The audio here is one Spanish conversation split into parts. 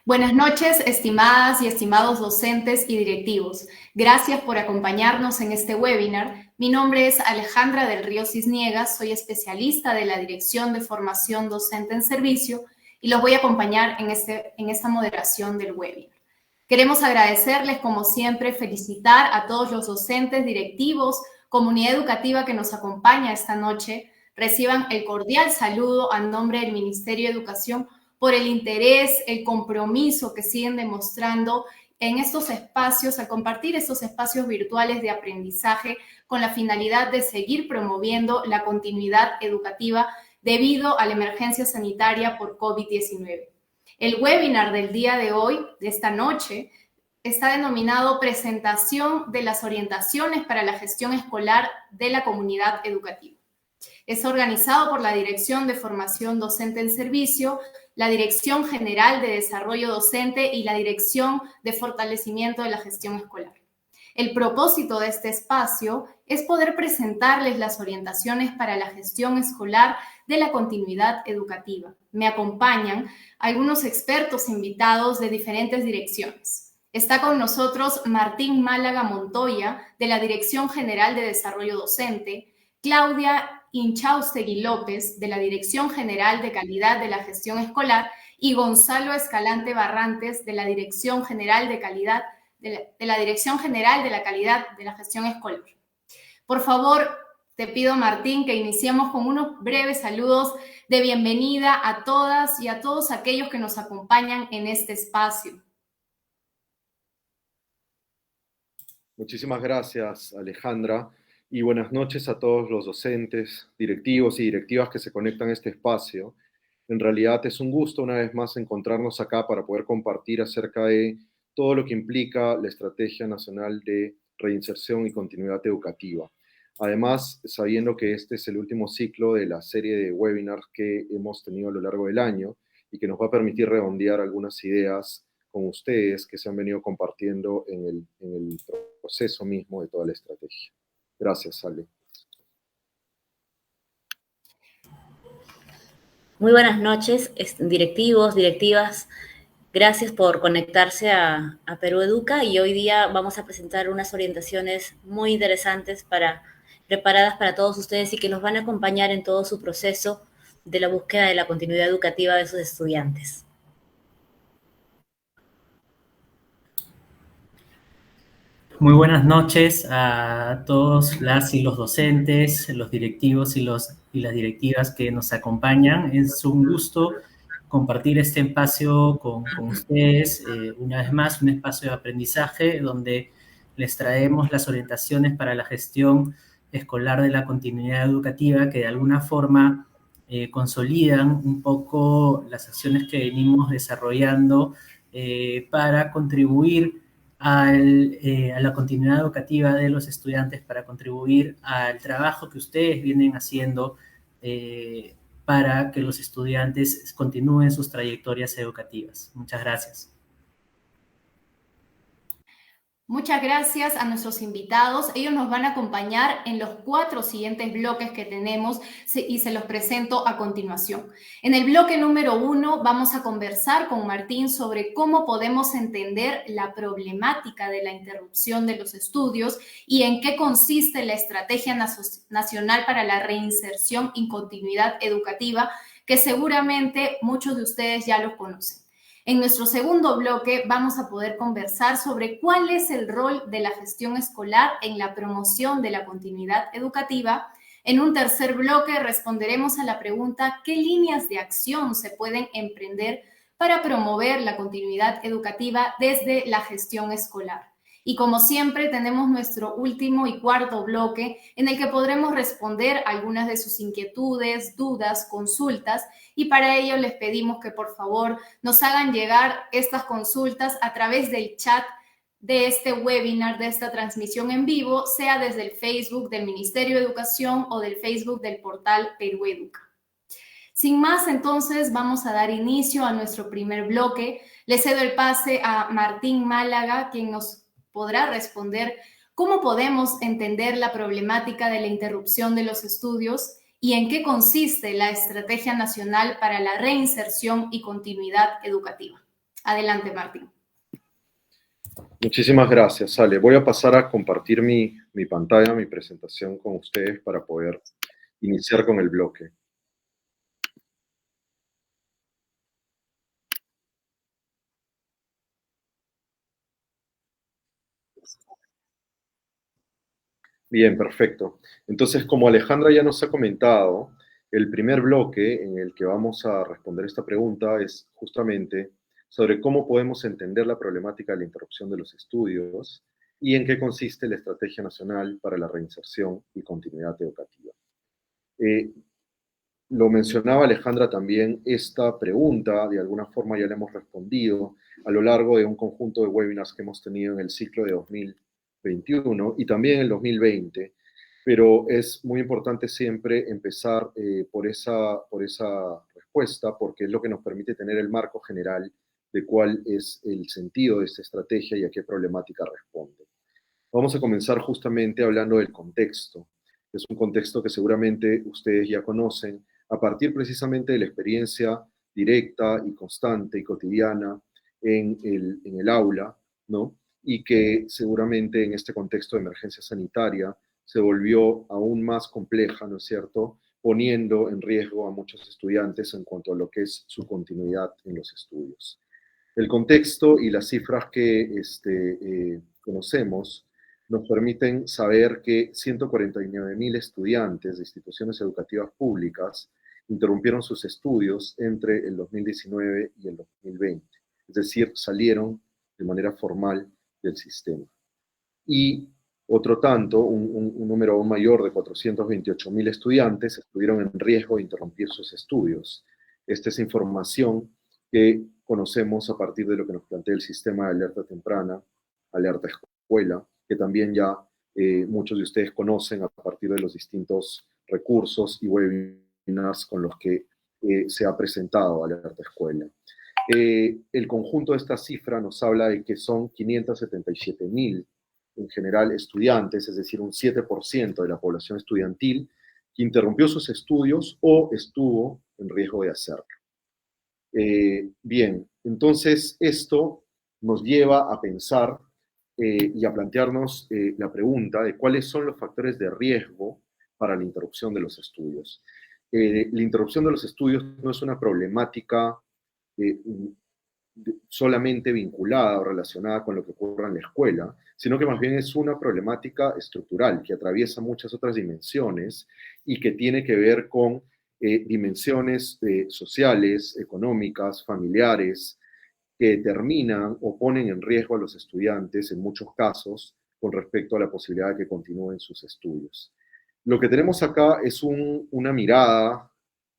Buenas noches, estimadas y estimados docentes y directivos. Gracias por acompañarnos en este webinar. Mi nombre es Alejandra del Río Cisniegas, soy especialista de la Dirección de Formación Docente en Servicio y los voy a acompañar en esta moderación del webinar. Queremos agradecerles, como siempre, felicitar a todos los docentes, directivos, comunidad educativa que nos acompaña esta noche. Reciban el cordial saludo a nombre del Ministerio de Educación por el interés, el compromiso que siguen demostrando en estos espacios, al compartir estos espacios virtuales de aprendizaje con la finalidad de seguir promoviendo la continuidad educativa debido a la emergencia sanitaria por COVID-19. El webinar del día de hoy, de esta noche, está denominado Presentación de las orientaciones para la gestión escolar de la comunidad educativa. Es organizado por la Dirección de Formación Docente en Servicio, la Dirección General de Desarrollo Docente y la Dirección de Fortalecimiento de la Gestión Escolar. El propósito de este espacio es poder presentarles las orientaciones para la gestión escolar de la continuidad educativa. Me acompañan algunos expertos invitados de diferentes direcciones. Está con nosotros Martín Málaga Montoya, de la Dirección General de Desarrollo Docente, Claudia Inchaustegui López, de la Dirección General de Calidad de la Gestión Escolar, y Gonzalo Escalante Barrantes, de la Dirección General de Calidad de la Dirección General de la Calidad de la Gestión Escolar. Por favor, te pido, Martín, que iniciemos con unos breves saludos de bienvenida a todas y a todos aquellos que nos acompañan en este espacio. Muchísimas gracias, Alejandra, y buenas noches a todos los docentes, directivos y directivas que se conectan a este espacio. En realidad es un gusto una vez más encontrarnos acá para poder compartir acerca de todo lo que implica la Estrategia Nacional de Reinserción y Continuidad Educativa. Además, sabiendo que este es el último ciclo de la serie de webinars que hemos tenido a lo largo del año y que nos va a permitir redondear algunas ideas con ustedes que se han venido compartiendo en el proceso mismo de toda la estrategia. Gracias, Ale. Muy buenas noches, directivos, directivas. Gracias por conectarse a Perú Educa, y hoy día vamos a presentar unas orientaciones muy interesantes preparadas para todos ustedes y que nos van a acompañar en todo su proceso de la búsqueda de la continuidad educativa de sus estudiantes. Muy buenas noches a todos las y los docentes, los directivos y las directivas que nos acompañan. Es un gusto compartir este espacio con ustedes, una vez más, un espacio de aprendizaje donde les traemos las orientaciones para la gestión escolar de la continuidad educativa que de alguna forma consolidan un poco las acciones que venimos desarrollando para contribuir a la continuidad educativa de los estudiantes, para contribuir al trabajo que ustedes vienen haciendo para que los estudiantes continúen sus trayectorias educativas. Muchas gracias. Muchas gracias a nuestros invitados. Ellos nos van a acompañar en los 4 siguientes bloques que tenemos y se los presento a continuación. En el bloque número 1 vamos a conversar con Martín sobre cómo podemos entender la problemática de la interrupción de los estudios y en qué consiste la Estrategia Nacional para la Reinserción y Continuidad Educativa, que seguramente muchos de ustedes ya lo conocen. En nuestro segundo bloque vamos a poder conversar sobre cuál es el rol de la gestión escolar en la promoción de la continuidad educativa. En un tercer bloque responderemos a la pregunta ¿qué líneas de acción se pueden emprender para promover la continuidad educativa desde la gestión escolar? Y como siempre tenemos nuestro último y cuarto bloque en el que podremos responder algunas de sus inquietudes, dudas, consultas, y para ello les pedimos que por favor nos hagan llegar estas consultas a través del chat de este webinar, de esta transmisión en vivo, sea desde el Facebook del Ministerio de Educación o del Facebook del portal Perú Educa. Sin más, entonces, vamos a dar inicio a nuestro primer bloque. Le cedo el pase a Martín Málaga, quien nos podrá responder cómo podemos entender la problemática de la interrupción de los estudios y en qué consiste la Estrategia Nacional para la Reinserción y Continuidad Educativa. Adelante, Martín. Muchísimas gracias, Ale. Voy a pasar a compartir mi pantalla, mi presentación con ustedes para poder iniciar con el bloque. Bien, perfecto. Entonces, como Alejandra ya nos ha comentado, el primer bloque en el que vamos a responder esta pregunta es justamente sobre cómo podemos entender la problemática de la interrupción de los estudios y en qué consiste la Estrategia Nacional para la Reinserción y Continuidad Educativa. Lo mencionaba Alejandra también, esta pregunta de alguna forma ya la hemos respondido a lo largo de un conjunto de webinars que hemos tenido en el ciclo de 2021 y también en el 2020, pero es muy importante siempre empezar por esa respuesta porque es lo que nos permite tener el marco general de cuál es el sentido de esta estrategia y a qué problemática responde. Vamos a comenzar justamente hablando del contexto. Es un contexto que seguramente ustedes ya conocen a partir precisamente de la experiencia directa y constante y cotidiana en el aula, ¿no? Y que seguramente en este contexto de emergencia sanitaria se volvió aún más compleja, ¿no es cierto?, poniendo en riesgo a muchos estudiantes en cuanto a lo que es su continuidad en los estudios. El contexto y las cifras que conocemos nos permiten saber que 149.000 estudiantes de instituciones educativas públicas interrumpieron sus estudios entre el 2019 y el 2020, es decir, salieron de manera formal del sistema. Y otro tanto, un número aún mayor de 428.000 estudiantes estuvieron en riesgo de interrumpir sus estudios. Esta es información que conocemos a partir de lo que nos plantea el sistema de alerta temprana, alerta escuela, que también ya muchos de ustedes conocen a partir de los distintos recursos y webinars con los que se ha presentado Alerta Escuela. El conjunto de esta cifra nos habla de que son 577.000 en general estudiantes, es decir, un 7% de la población estudiantil que interrumpió sus estudios o estuvo en riesgo de hacerlo. Bien, entonces esto nos lleva a pensar y a plantearnos la pregunta de cuáles son los factores de riesgo para la interrupción de los estudios. La interrupción de los estudios no es una problemática solamente vinculada o relacionada con lo que ocurre en la escuela, sino que más bien es una problemática estructural que atraviesa muchas otras dimensiones y que tiene que ver con dimensiones sociales, económicas, familiares, que determinan o ponen en riesgo a los estudiantes en muchos casos con respecto a la posibilidad de que continúen sus estudios. Lo que tenemos acá es una mirada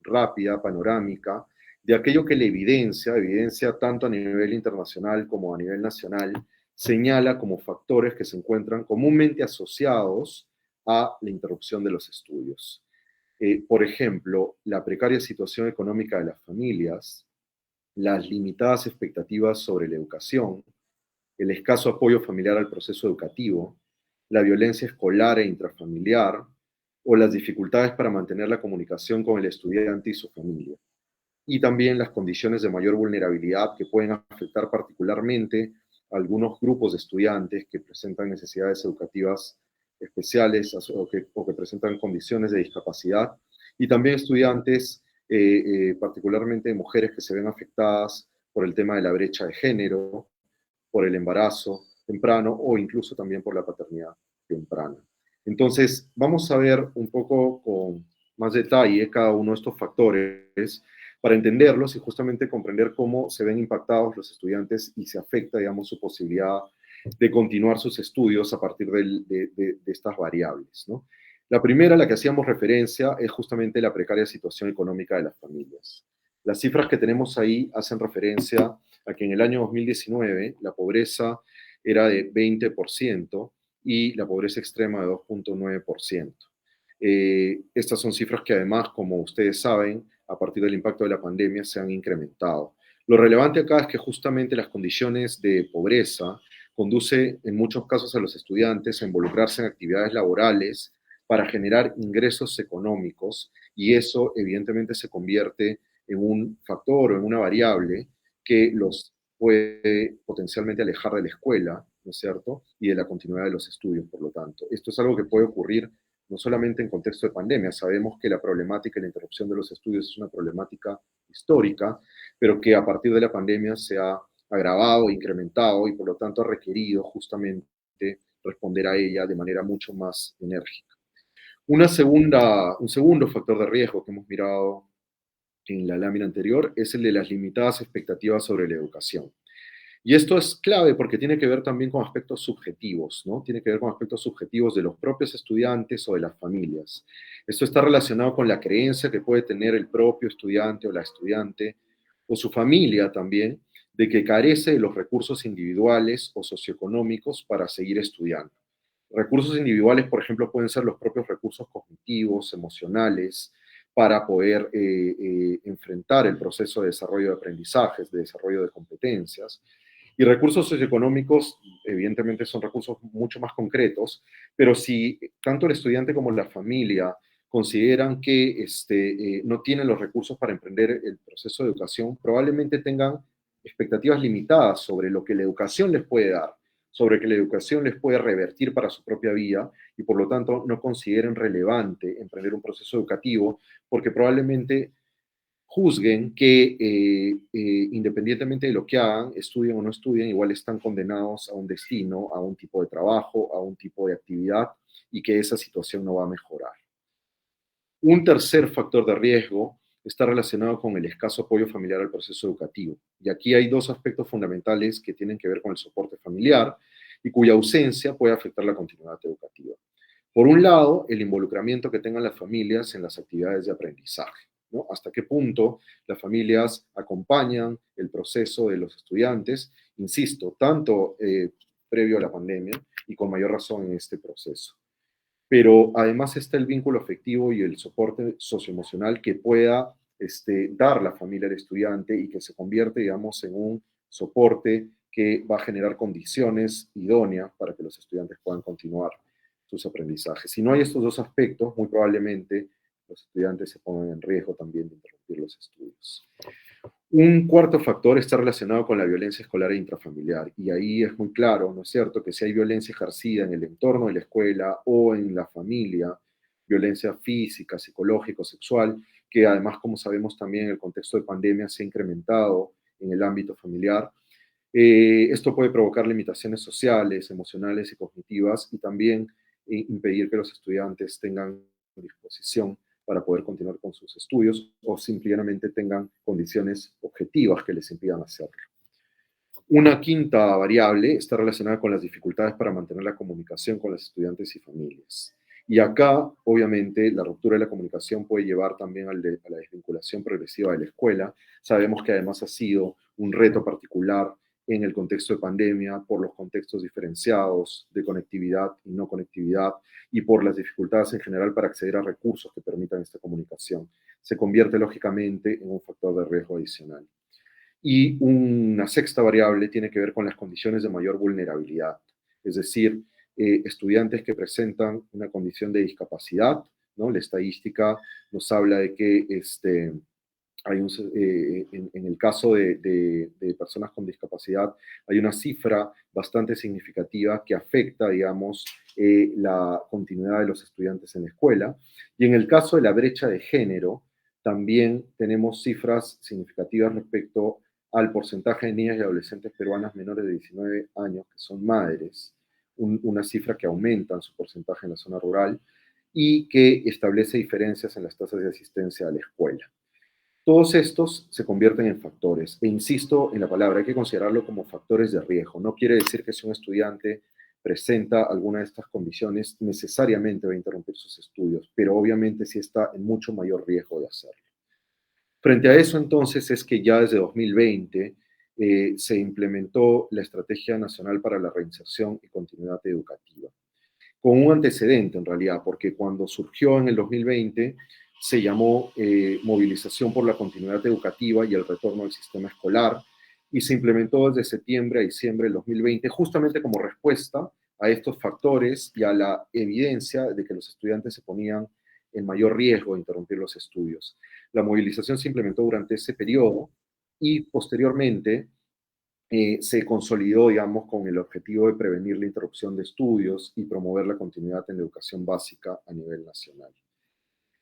rápida, panorámica, de aquello que la evidencia tanto a nivel internacional como a nivel nacional, señala como factores que se encuentran comúnmente asociados a la interrupción de los estudios. Por ejemplo, la precaria situación económica de las familias, las limitadas expectativas sobre la educación, el escaso apoyo familiar al proceso educativo, la violencia escolar e intrafamiliar, o las dificultades para mantener la comunicación con el estudiante y su familia. Y también las condiciones de mayor vulnerabilidad que pueden afectar particularmente a algunos grupos de estudiantes que presentan necesidades educativas especiales o que presentan condiciones de discapacidad, y también estudiantes, particularmente mujeres que se ven afectadas por el tema de la brecha de género, por el embarazo temprano o incluso también por la paternidad temprana. Entonces, vamos a ver un poco con más detalle cada uno de estos factores para entenderlos y justamente comprender cómo se ven impactados los estudiantes y se afecta, digamos, su posibilidad de continuar sus estudios a partir de estas variables, ¿no? La primera, a la que hacíamos referencia, es justamente la precaria situación económica de las familias. Las cifras que tenemos ahí hacen referencia a que en el año 2019 la pobreza era de 20% y la pobreza extrema de 2.9%. Estas son cifras que además, como ustedes saben, a partir del impacto de la pandemia se han incrementado. Lo relevante acá es que justamente las condiciones de pobreza conduce en muchos casos a los estudiantes a involucrarse en actividades laborales para generar ingresos económicos y eso evidentemente se convierte en un factor o en una variable que los puede potencialmente alejar de la escuela, ¿no es cierto?, y de la continuidad de los estudios, por lo tanto. Esto es algo que puede ocurrir no solamente en contexto de pandemia. Sabemos que la problemática y la interrupción de los estudios es una problemática histórica, pero que a partir de la pandemia se ha agravado, incrementado y por lo tanto ha requerido justamente responder a ella de manera mucho más enérgica. Un segundo factor de riesgo que hemos mirado en la lámina anterior es el de las limitadas expectativas sobre la educación. Y esto es clave porque tiene que ver también con aspectos subjetivos, ¿no? Tiene que ver con aspectos subjetivos de los propios estudiantes o de las familias. Esto está relacionado con la creencia que puede tener el propio estudiante o la estudiante o su familia también de que carece de los recursos individuales o socioeconómicos para seguir estudiando. Recursos individuales, por ejemplo, pueden ser los propios recursos cognitivos, emocionales, para poder enfrentar el proceso de desarrollo de aprendizajes, de desarrollo de competencias. Y recursos socioeconómicos, evidentemente, son recursos mucho más concretos, pero si tanto el estudiante como la familia consideran que no tienen los recursos para emprender el proceso de educación, probablemente tengan expectativas limitadas sobre lo que la educación les puede dar, sobre que la educación les puede revertir para su propia vida y por lo tanto no consideren relevante emprender un proceso educativo porque probablemente juzguen que independientemente de lo que hagan, estudien o no estudien, igual están condenados a un destino, a un tipo de trabajo, a un tipo de actividad y que esa situación no va a mejorar. Un tercer factor de riesgo está relacionado con el escaso apoyo familiar al proceso educativo. Y aquí hay dos aspectos fundamentales que tienen que ver con el soporte familiar y cuya ausencia puede afectar la continuidad educativa. Por un lado, el involucramiento que tengan las familias en las actividades de aprendizaje, ¿no? Hasta qué punto las familias acompañan el proceso de los estudiantes, insisto, tanto previo a la pandemia y con mayor razón en este proceso. Pero además está el vínculo afectivo y el soporte socioemocional que pueda dar la familia al estudiante y que se convierte, digamos, en un soporte que va a generar condiciones idóneas para que los estudiantes puedan continuar sus aprendizajes. Si no hay estos dos aspectos, muy probablemente los estudiantes se pongan en riesgo también de interrumpir los estudios. Un cuarto factor está relacionado con la violencia escolar e intrafamiliar, y ahí es muy claro, ¿no es cierto?, que si hay violencia ejercida en el entorno de la escuela o en la familia, violencia física, psicológica, sexual, que además, como sabemos también en el contexto de pandemia, se ha incrementado en el ámbito familiar, esto puede provocar limitaciones sociales, emocionales y cognitivas, y también impedir que los estudiantes tengan disposición para poder continuar con sus estudios o simplemente tengan condiciones objetivas que les impidan hacerlo. Una quinta variable está relacionada con las dificultades para mantener la comunicación con los estudiantes y familias. Y acá, obviamente, la ruptura de la comunicación puede llevar también a la desvinculación progresiva de la escuela. Sabemos que además ha sido un reto particular en el contexto de pandemia por los contextos diferenciados de conectividad y no conectividad y por las dificultades en general para acceder a recursos que permitan esta comunicación. Se convierte lógicamente en un factor de riesgo adicional. Y una sexta variable tiene que ver con las condiciones de mayor vulnerabilidad, es decir, estudiantes que presentan una condición de discapacidad, ¿no? La estadística nos habla de que en el caso de personas con discapacidad hay una cifra bastante significativa que afecta, digamos, la continuidad de los estudiantes en la escuela. Y en el caso de la brecha de género, también tenemos cifras significativas respecto al porcentaje de niñas y adolescentes peruanas menores de 19 años que son madres, una cifra que aumenta en su porcentaje en la zona rural y que establece diferencias en las tasas de asistencia a la escuela. Todos estos se convierten en factores, e insisto en la palabra, hay que considerarlo como factores de riesgo. No quiere decir que si un estudiante presenta alguna de estas condiciones, necesariamente va a interrumpir sus estudios, pero obviamente sí está en mucho mayor riesgo de hacerlo. Frente a eso, entonces, es que ya desde 2020 se implementó la Estrategia Nacional para la Reinserción y Continuidad Educativa, con un antecedente en realidad, porque cuando surgió en el 2020 se llamó Movilización por la Continuidad Educativa y el Retorno al Sistema Escolar, y se implementó desde septiembre a diciembre del 2020, justamente como respuesta a estos factores y a la evidencia de que los estudiantes se ponían en mayor riesgo de interrumpir los estudios. La movilización se implementó durante ese periodo y posteriormente se consolidó, digamos, con el objetivo de prevenir la interrupción de estudios y promover la continuidad en la educación básica a nivel nacional.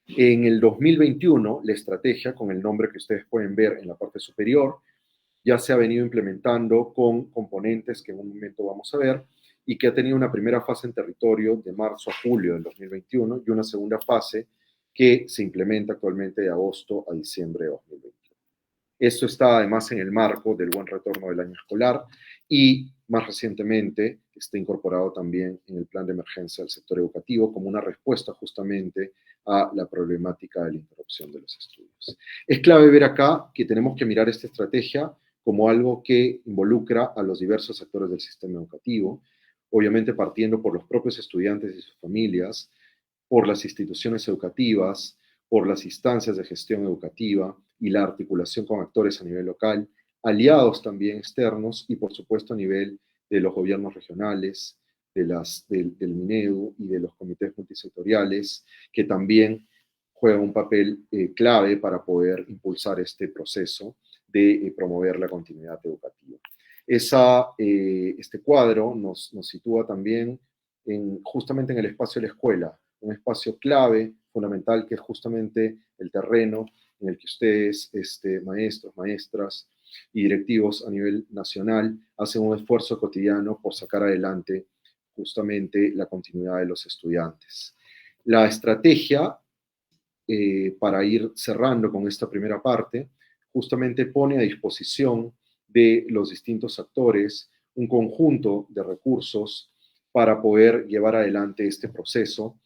En el 2021, la estrategia, con el nombre que ustedes pueden ver en la parte superior, ya se ha venido implementando con componentes que en un momento vamos a ver y que ha tenido una primera fase en territorio de marzo a julio del 2021 y una segunda fase que se implementa actualmente de agosto a diciembre de 2021. Esto está además en el marco del buen retorno del año escolar y más recientemente está incorporado también en el plan de emergencia del sector educativo como una respuesta justamente a la problemática de la interrupción de los estudios. Es clave ver acá que tenemos que mirar esta estrategia como algo que involucra a los diversos actores del sistema educativo, obviamente partiendo por los propios estudiantes y sus familias, por las instituciones educativas, por las instancias de gestión educativa y la articulación con actores a nivel local, aliados también externos y por supuesto a nivel de los gobiernos regionales, del Minedu y de los comités multisectoriales, que también juegan un papel clave para poder impulsar este proceso de promover la continuidad educativa. Este cuadro nos sitúa también justamente en el espacio de la escuela, un espacio clave, fundamental, que es justamente el terreno en el que ustedes, maestros, maestras y directivos a nivel nacional hacen un esfuerzo cotidiano por sacar adelante justamente la continuidad de los estudiantes. La estrategia, para ir cerrando con esta primera parte, justamente pone a disposición de los distintos actores un conjunto de recursos para poder llevar adelante este proceso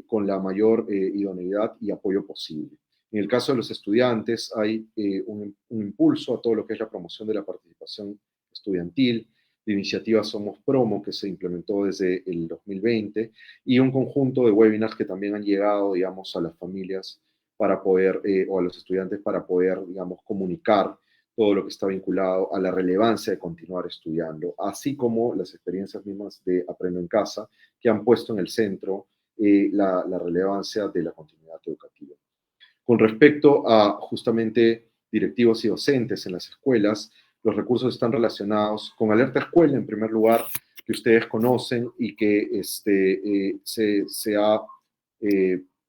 con la mayor idoneidad y apoyo posible. En el caso de los estudiantes hay un impulso a todo lo que es la promoción de la participación estudiantil, la iniciativa Somos Promo, que se implementó desde el 2020, y un conjunto de webinars que también han llegado, digamos, a las familias para poder, o a los estudiantes para poder, digamos, comunicar todo lo que está vinculado a la relevancia de continuar estudiando, así como las experiencias mismas de Aprendo en Casa, que han puesto en el centro la relevancia de la continuidad educativa. Con respecto a justamente directivos y docentes en las escuelas, los recursos están relacionados con Alerta Escuela, en primer lugar, que ustedes conocen y que se ha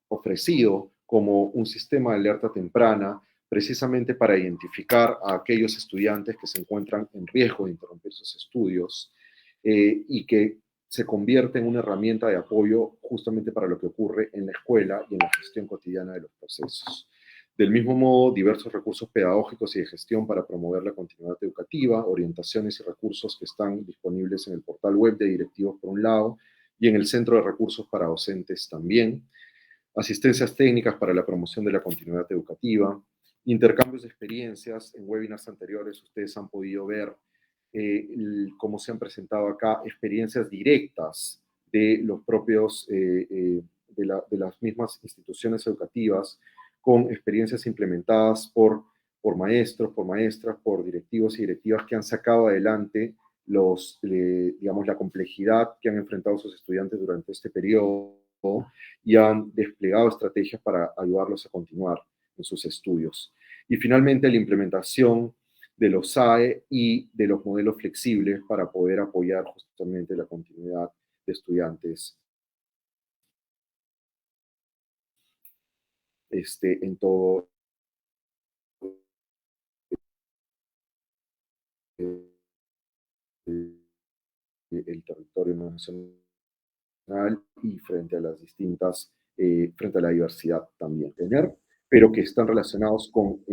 ofrecido como un sistema de alerta temprana precisamente para identificar a aquellos estudiantes que se encuentran en riesgo de interrumpir sus estudios y que se convierte en una herramienta de apoyo justamente para lo que ocurre en la escuela y en la gestión cotidiana de los procesos. Del mismo modo, diversos recursos pedagógicos y de gestión para promover la continuidad educativa, orientaciones y recursos que están disponibles en el portal web de directivos por un lado y en el Centro de Recursos para Docentes también, asistencias técnicas para la promoción de la continuidad educativa, intercambios de experiencias. En webinars anteriores ustedes han podido ver cómo se han presentado acá experiencias directas de los propios, de las mismas instituciones educativas, con experiencias implementadas por maestros, por maestras, por directivos y directivas que han sacado adelante digamos, la complejidad que han enfrentado sus estudiantes durante este periodo y han desplegado estrategias para ayudarlos a continuar en sus estudios. Y finalmente, la implementación de los SAE y de los modelos flexibles para poder apoyar justamente la continuidad de estudiantes en todo el territorio nacional y frente a las distintas, frente a la diversidad también pero que están relacionados con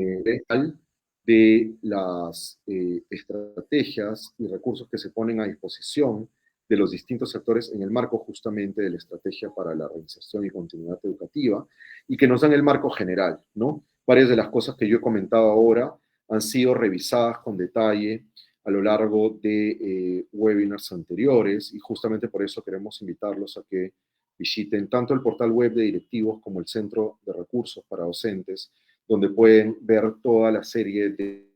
de las estrategias y recursos que se ponen a disposición de los distintos actores en el marco justamente de la estrategia para la reinserción y continuidad educativa y que nos dan el marco general, ¿no? Varias de las cosas que yo he comentado ahora han sido revisadas con detalle a lo largo de webinars anteriores y justamente por eso queremos invitarlos a que visiten tanto el portal web de directivos como el Centro de Recursos para Docentes, donde pueden ver toda la serie de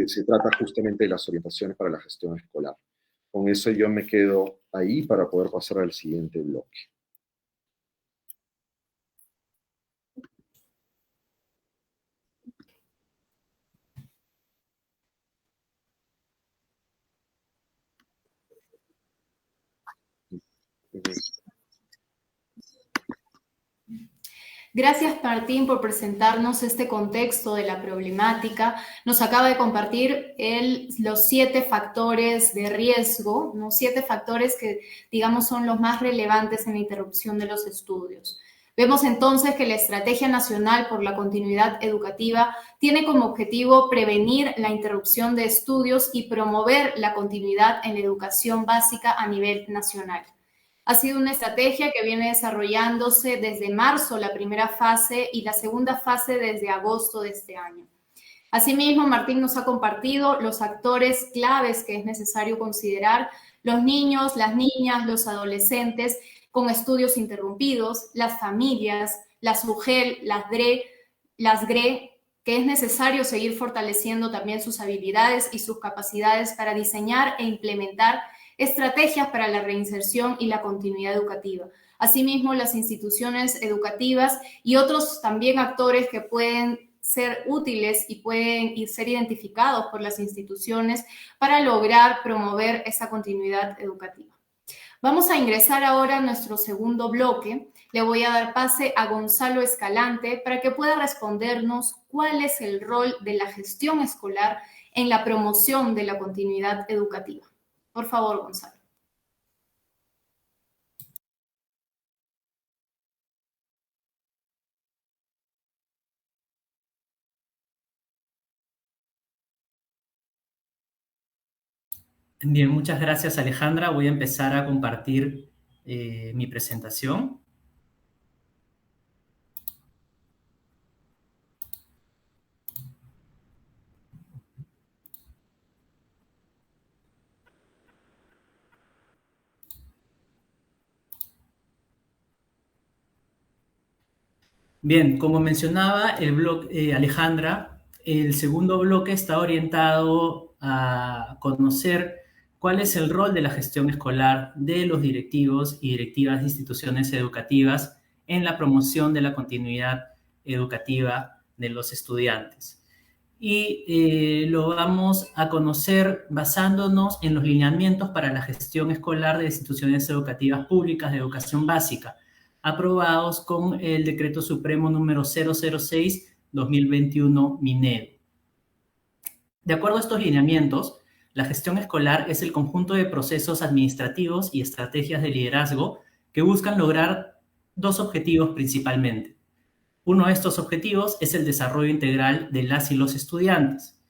se trata justamente de las orientaciones para la gestión escolar. Con eso yo me quedo ahí para poder pasar al siguiente bloque. Gracias, Martín, por presentarnos este contexto de la problemática. Nos acaba de compartir los 7 factores de riesgo, ¿no? 7 factores que, digamos, son los más relevantes en la interrupción de los estudios. Vemos entonces que la Estrategia Nacional por la Continuidad Educativa tiene como objetivo prevenir la interrupción de estudios y promover la continuidad en la educación básica a nivel nacional. Ha sido una estrategia que viene desarrollándose desde marzo, la primera fase, y la segunda fase desde agosto de este año. Asimismo, Martín nos ha compartido los actores claves que es necesario considerar: los niños, las niñas, los adolescentes con estudios interrumpidos, las familias, las UGEL, las GRE, que es necesario seguir fortaleciendo también sus habilidades y sus capacidades para diseñar e implementar estrategias para la reinserción y la continuidad educativa. Asimismo, las instituciones educativas y otros también actores que pueden ser útiles y pueden ser identificados por las instituciones para lograr promover esa continuidad educativa. Vamos a ingresar ahora a nuestro segundo bloque. Le voy a dar pase a Gonzalo Escalante para que pueda respondernos cuál es el rol de la gestión escolar en la promoción de la continuidad educativa. Por favor, Gonzalo. Bien, muchas gracias, Alejandra. Voy a empezar a compartir mi presentación. Bien, como mencionaba Alejandra, el segundo bloque está orientado a conocer cuál es el rol de la gestión escolar de los directivos y directivas de instituciones educativas en la promoción de la continuidad educativa de los estudiantes. Y lo vamos a conocer basándonos en los lineamientos para la gestión escolar de instituciones educativas públicas de educación básica, aprobados con el Decreto Supremo número 006/2021 Minedo. De acuerdo a estos lineamientos, la gestión escolar es el conjunto de procesos administrativos y estrategias de liderazgo que buscan lograr 2 objetivos principalmente. Uno de estos objetivos es el desarrollo integral de las y los estudiantes.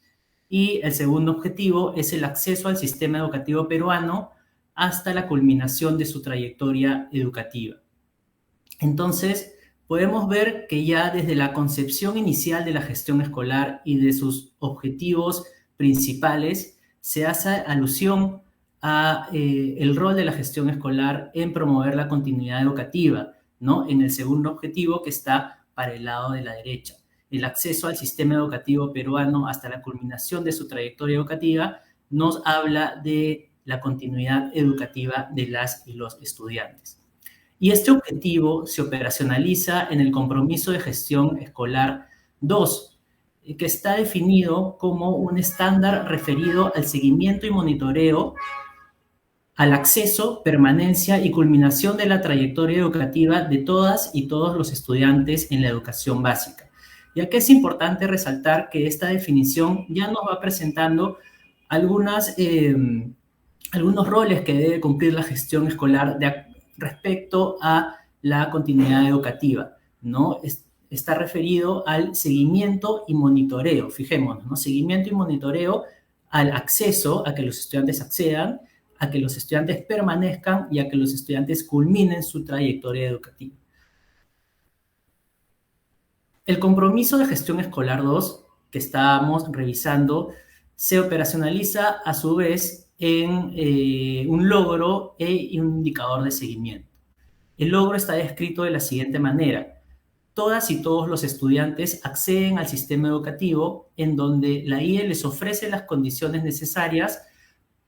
Y el segundo objetivo es el acceso al sistema educativo peruano hasta la culminación de su trayectoria educativa. Entonces, podemos ver que ya desde la concepción inicial de la gestión escolar y de sus objetivos principales, se hace alusión a el rol de la gestión escolar en promover la continuidad educativa, ¿no? En el segundo objetivo, que está para el lado de la derecha, el acceso al sistema educativo peruano hasta la culminación de su trayectoria educativa, nos habla de la continuidad educativa de las y los estudiantes. Y este objetivo se operacionaliza en el Compromiso de Gestión Escolar 2, que está definido como un estándar referido al seguimiento y monitoreo, al acceso, permanencia y culminación de la trayectoria educativa de todas y todos los estudiantes en la educación básica. Ya que es importante resaltar que esta definición ya nos va presentando algunos roles que debe cumplir la gestión escolar respecto a la continuidad educativa, ¿no? Está referido al seguimiento y monitoreo, fijémonos, ¿no? Seguimiento y monitoreo al acceso, a que los estudiantes accedan, a que los estudiantes permanezcan y a que los estudiantes culminen su trayectoria educativa. El Compromiso de Gestión Escolar 2, que estábamos revisando, se operacionaliza a su vez en un logro y un indicador de seguimiento. El logro está descrito de la siguiente manera: todas y todos los estudiantes acceden al sistema educativo en donde la IE les ofrece las condiciones necesarias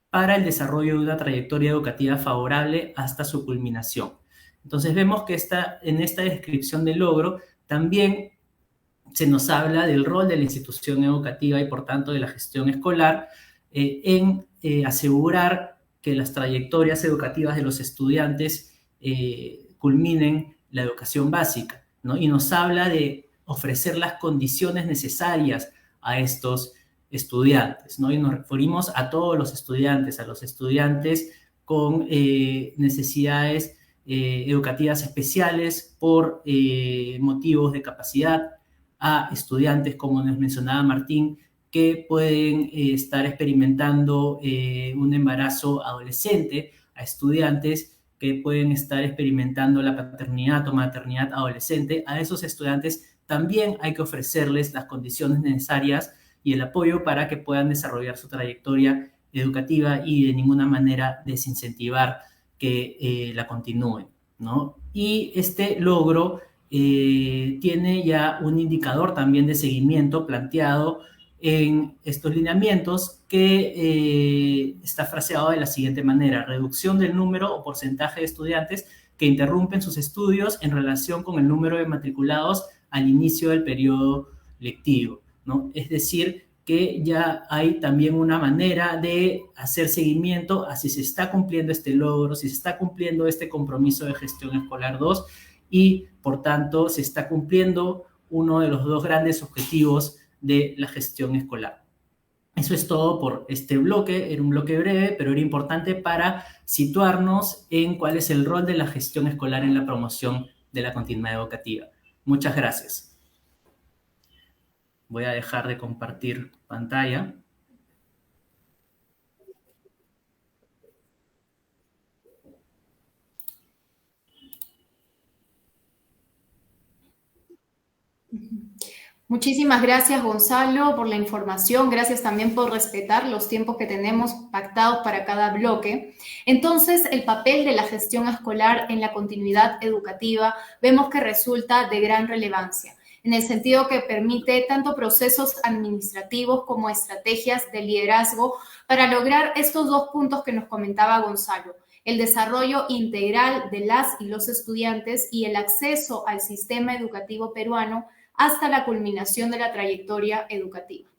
para el desarrollo de una trayectoria educativa favorable hasta su culminación. Entonces vemos que en esta descripción del logro también se nos habla del rol de la institución educativa y por tanto de la gestión escolar en asegurar que las trayectorias educativas de los estudiantes culminen la educación básica, ¿no? Y nos habla de ofrecer las condiciones necesarias a estos estudiantes, ¿no? Y nos referimos a todos los estudiantes, a los estudiantes con necesidades educativas especiales por motivos de capacidad, a estudiantes, como nos mencionaba Martín, que pueden estar experimentando un embarazo adolescente, a estudiantes que pueden estar experimentando la paternidad o maternidad adolescente. A esos estudiantes también hay que ofrecerles las condiciones necesarias y el apoyo para que puedan desarrollar su trayectoria educativa y de ninguna manera desincentivar que la continúen, ¿no? Y este logro tiene ya un indicador también de seguimiento planteado en estos lineamientos que está fraseado de la siguiente manera: reducción del número o porcentaje de estudiantes que interrumpen sus estudios en relación con el número de matriculados al inicio del periodo lectivo, ¿no? Es decir, que ya hay también una manera de hacer seguimiento a si se está cumpliendo este logro, si se está cumpliendo este compromiso de gestión escolar 2 y, por tanto, se está cumpliendo uno de los dos grandes objetivos de la gestión escolar. Eso es todo por este bloque. Era un bloque breve, pero era importante para situarnos en cuál es el rol de la gestión escolar en la promoción de la continuidad educativa. Muchas gracias. Voy a dejar de compartir pantalla. Muchísimas gracias, Gonzalo, por la información. Gracias también por respetar los tiempos que tenemos pactados para cada bloque. Entonces, el papel de la gestión escolar en la continuidad educativa vemos que resulta de gran relevancia, en el sentido que permite tanto procesos administrativos como estrategias de liderazgo para lograr estos dos puntos que nos comentaba Gonzalo: el desarrollo integral de las y los estudiantes y el acceso al sistema educativo peruano hasta la culminación de la trayectoria educativa.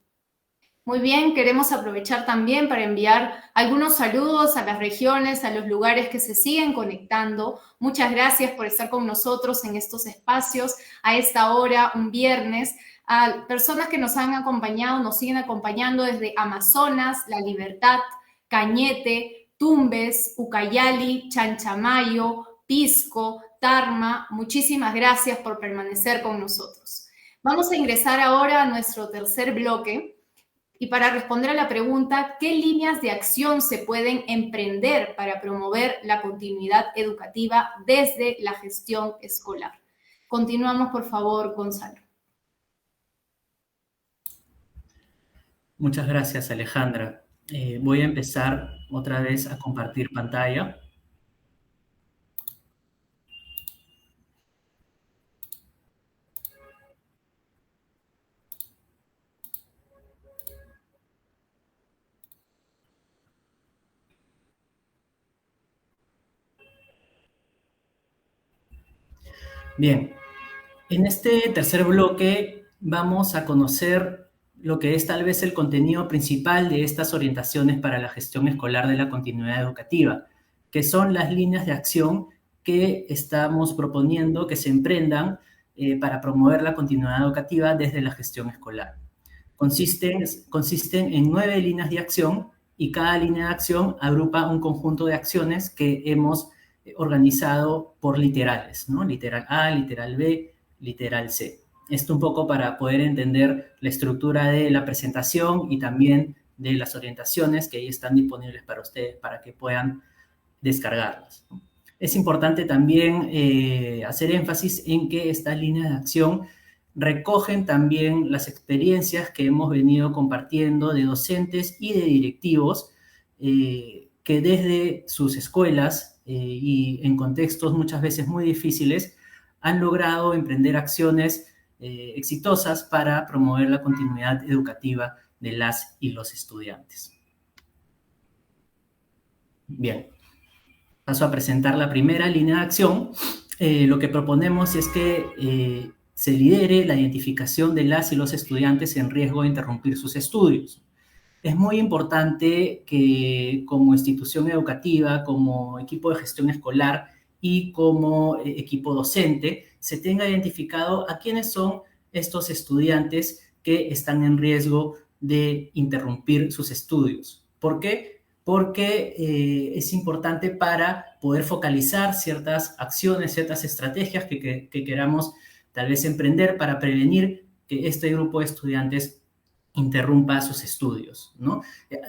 Muy bien, queremos aprovechar también para enviar algunos saludos a las regiones, a los lugares que se siguen conectando. Muchas gracias por estar con nosotros en estos espacios a esta hora, un viernes. A personas que nos han acompañado, nos siguen acompañando desde Amazonas, La Libertad, Cañete, Tumbes, Ucayali, Chanchamayo, Pisco, Tarma. Muchísimas gracias por permanecer con nosotros. Vamos a ingresar ahora a nuestro tercer bloque y para responder a la pregunta, ¿qué líneas de acción se pueden emprender para promover la continuidad educativa desde la gestión escolar? Continuamos, por favor, Gonzalo. Muchas gracias, Alejandra. Voy a empezar otra vez a compartir pantalla. Bien, en este tercer bloque vamos a conocer lo que es tal vez el contenido principal de estas orientaciones para la gestión escolar de la continuidad educativa, que son las líneas de acción que estamos proponiendo que se emprendan para promover la continuidad educativa desde la gestión escolar. Consisten en 9 líneas de acción y cada línea de acción agrupa un conjunto de acciones que hemos organizado por literales, ¿no? Literal A, literal B, literal C. Esto un poco para poder entender la estructura de la presentación y también de las orientaciones que ahí están disponibles para ustedes para que puedan descargarlas. Es importante también hacer énfasis en que estas líneas de acción recogen también las experiencias que hemos venido compartiendo de docentes y de directivos que desde sus escuelas y en contextos muchas veces muy difíciles han logrado emprender acciones exitosas para promover la continuidad educativa de las y los estudiantes. Bien, paso a presentar la primera línea de acción. Lo que proponemos es que se lidere la identificación de las y los estudiantes en riesgo de interrumpir sus estudios. Es muy importante que como institución educativa, como equipo de gestión escolar y como equipo docente, se tenga identificado a quiénes son estos estudiantes que están en riesgo de interrumpir sus estudios. ¿Por qué? Porque es importante para poder focalizar ciertas acciones, ciertas estrategias que queramos tal vez emprender para prevenir que este grupo de estudiantes interrumpa sus estudios, ¿no?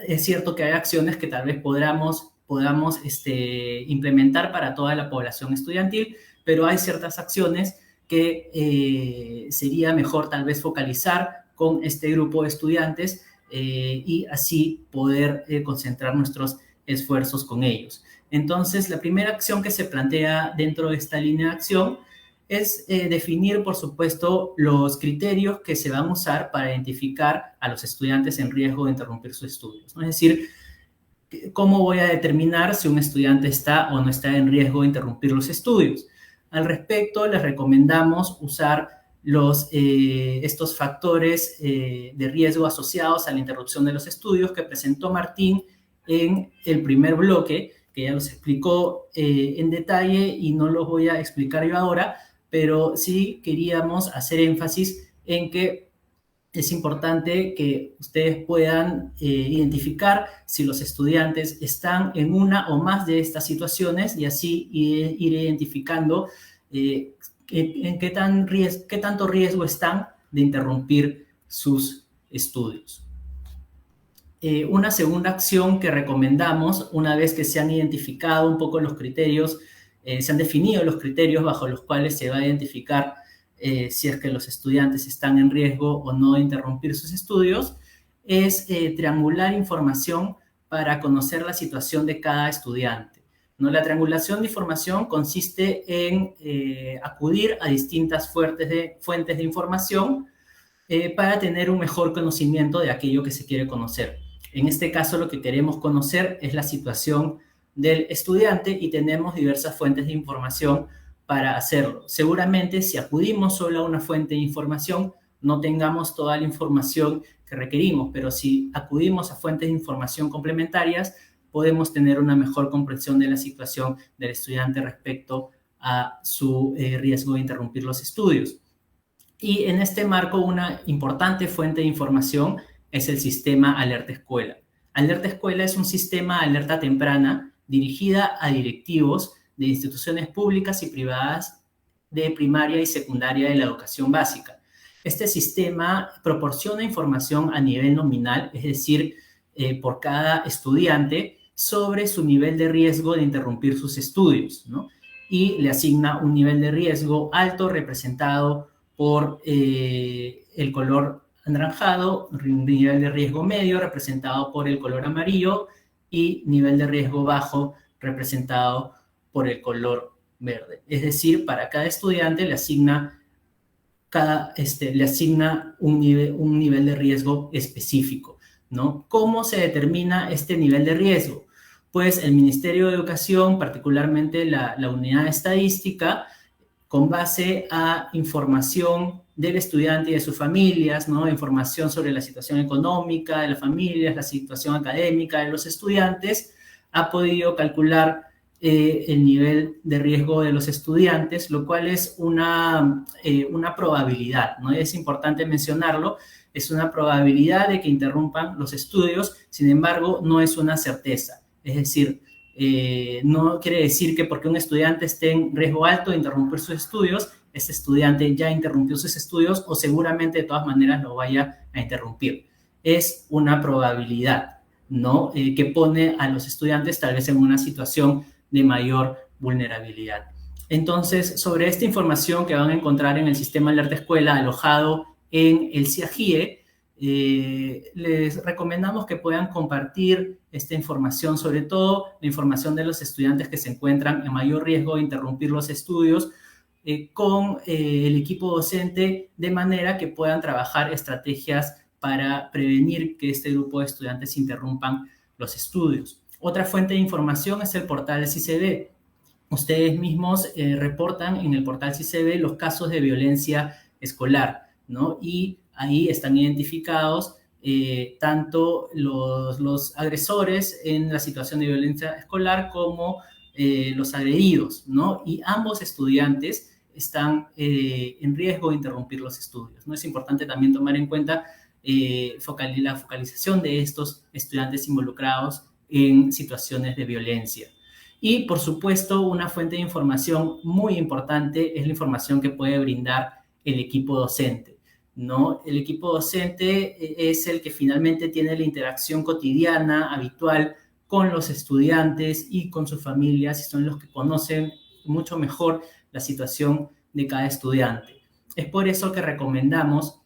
Es cierto que hay acciones que tal vez podamos implementar para toda la población estudiantil, pero hay ciertas acciones que sería mejor tal vez focalizar con este grupo de estudiantes y así poder concentrar nuestros esfuerzos con ellos. Entonces, la primera acción que se plantea dentro de esta línea de acción es definir, por supuesto, los criterios que se van a usar para identificar a los estudiantes en riesgo de interrumpir sus estudios, ¿no? Es decir, ¿cómo voy a determinar si un estudiante está o no está en riesgo de interrumpir los estudios? Al respecto, les recomendamos usar estos factores de riesgo asociados a la interrupción de los estudios que presentó Martín en el primer bloque, que ya los explicó en detalle y no los voy a explicar yo ahora, pero sí queríamos hacer énfasis en que es importante que ustedes puedan identificar si los estudiantes están en una o más de estas situaciones y así ir identificando en qué tanto riesgo están de interrumpir sus estudios. Una segunda acción que recomendamos, una vez que se han identificado un poco los criterios, se han definido los criterios bajo los cuales se va a identificar si es que los estudiantes están en riesgo o no de interrumpir sus estudios, es triangular información para conocer la situación de cada estudiante, ¿no? La triangulación de información consiste en acudir a distintas fuentes de información para tener un mejor conocimiento de aquello que se quiere conocer. En este caso, lo que queremos conocer es la situación del estudiante y tenemos diversas fuentes de información para hacerlo. Seguramente, si acudimos solo a una fuente de información, no tengamos toda la información que requerimos, pero si acudimos a fuentes de información complementarias, podemos tener una mejor comprensión de la situación del estudiante respecto a su riesgo de interrumpir los estudios. Y en este marco, una importante fuente de información es el sistema Alerta Escuela. Alerta Escuela es un sistema de alerta temprana dirigida a directivos de instituciones públicas y privadas de primaria y secundaria de la educación básica. Este sistema proporciona información a nivel nominal, es decir, por cada estudiante, sobre su nivel de riesgo de interrumpir sus estudios, ¿no? Y le asigna un nivel de riesgo alto representado por el color anaranjado, nivel de riesgo medio representado por el color amarillo y nivel de riesgo bajo representado por el color verde. Es decir, para cada estudiante le asigna un nivel de riesgo específico, ¿no? ¿Cómo se determina este nivel de riesgo? Pues el Ministerio de Educación, particularmente la unidad de estadística, con base a información del estudiante y de sus familias, ¿no? Información sobre la situación económica de las familias, la situación académica de los estudiantes, ha podido calcular el nivel de riesgo de los estudiantes, lo cual es una probabilidad, ¿no? Es importante mencionarlo, es una probabilidad de que interrumpan los estudios, sin embargo, no es una certeza. Es decir, no quiere decir que porque un estudiante esté en riesgo alto de interrumpir sus estudios, ese estudiante ya interrumpió sus estudios o seguramente de todas maneras lo vaya a interrumpir. Es una probabilidad, ¿no? Que pone a los estudiantes tal vez en una situación de mayor vulnerabilidad. Entonces, sobre esta información que van a encontrar en el sistema Alerta Escuela alojado en el CIAGIE, les recomendamos que puedan compartir esta información, sobre todo la información de los estudiantes que se encuentran en mayor riesgo de interrumpir los estudios con el equipo docente, de manera que puedan trabajar estrategias para prevenir que este grupo de estudiantes interrumpan los estudios. Otra fuente de información es el portal CICB. Ustedes mismos reportan en el portal CICB los casos de violencia escolar, ¿no? Y ahí están identificados tanto los agresores en la situación de violencia escolar como los agredidos, ¿no? Y ambos estudiantes están en riesgo de interrumpir los estudios, ¿no? Es importante también tomar en cuenta la focalización de estos estudiantes involucrados en situaciones de violencia. Y, por supuesto, una fuente de información muy importante es la información que puede brindar el equipo docente, ¿no? El equipo docente es el que finalmente tiene la interacción cotidiana, habitual, con los estudiantes y con sus familias, y son los que conocen mucho mejor la situación de cada estudiante. Es por eso que recomendamos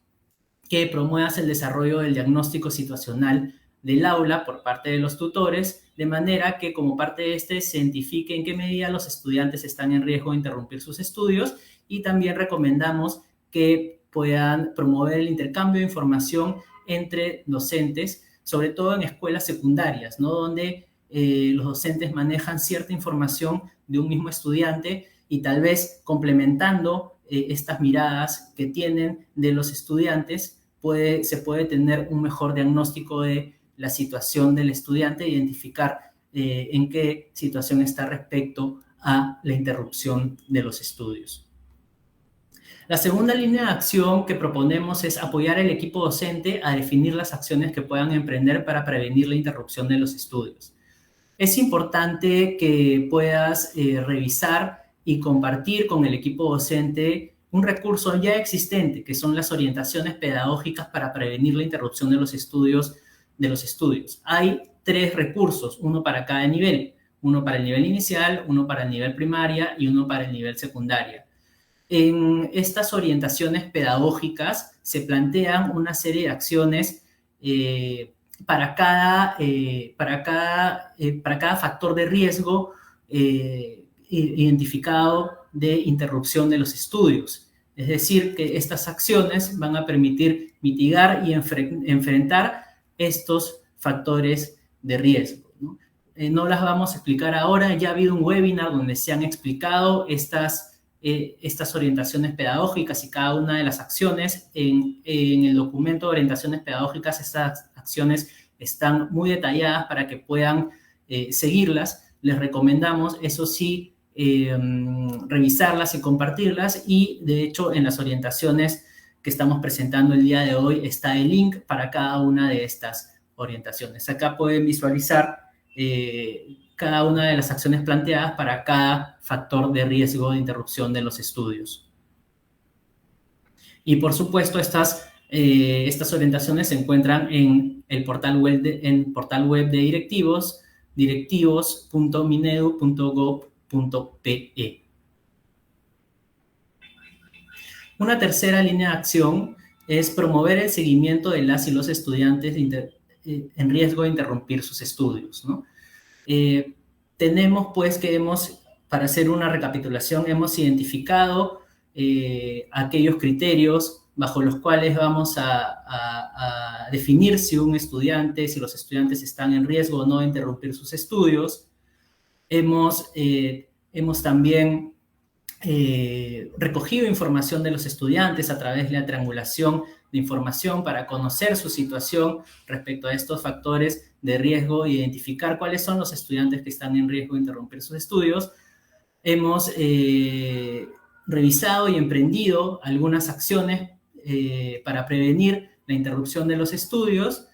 que promuevas el desarrollo del diagnóstico situacional del aula por parte de los tutores, de manera que como parte de este se identifique en qué medida los estudiantes están en riesgo de interrumpir sus estudios, y también recomendamos que puedan promover el intercambio de información entre docentes, sobre todo en escuelas secundarias, ¿no? Donde los docentes manejan cierta información de un mismo estudiante y tal vez complementando estas miradas que tienen de los estudiantes, se puede tener un mejor diagnóstico de la situación del estudiante e identificar en qué situación está respecto a la interrupción de los estudios. La segunda línea de acción que proponemos es apoyar al equipo docente a definir las acciones que puedan emprender para prevenir la interrupción de los estudios. Es importante que puedas revisar y compartir con el equipo docente un recurso ya existente, que son las orientaciones pedagógicas para prevenir la interrupción de los estudios. Hay 3 recursos, uno para cada nivel, uno para el nivel inicial, uno para el nivel primaria y uno para el nivel secundaria. En estas orientaciones pedagógicas se plantean una serie de acciones para cada factor de riesgo identificado de interrupción de los estudios. Es decir, que estas acciones van a permitir mitigar y enfrentar estos factores de riesgo, ¿no? No las vamos a explicar ahora, ya ha habido un webinar donde se han explicado estas orientaciones pedagógicas y cada una de las acciones. En el documento de orientaciones pedagógicas, estas acciones están muy detalladas para que puedan seguirlas. Les recomendamos, eso sí, revisarlas y compartirlas, y de hecho en las orientaciones que estamos presentando el día de hoy está el link para cada una de estas orientaciones. Acá pueden visualizar cada una de las acciones planteadas para cada factor de riesgo de interrupción de los estudios. Y por supuesto estas orientaciones se encuentran en el portal web de directivos, directivos.minedu.gov.pe. Una tercera línea de acción es promover el seguimiento de las y los estudiantes en riesgo de interrumpir sus estudios, ¿no? Tenemos pues para hacer una recapitulación, hemos identificado aquellos criterios bajo los cuales vamos a definir si los estudiantes están en riesgo o no de interrumpir sus estudios. Hemos también recogido información de los estudiantes a través de la triangulación de información para conocer su situación respecto a estos factores de riesgo e identificar cuáles son los estudiantes que están en riesgo de interrumpir sus estudios. Hemos revisado y emprendido algunas acciones para prevenir la interrupción de los estudios,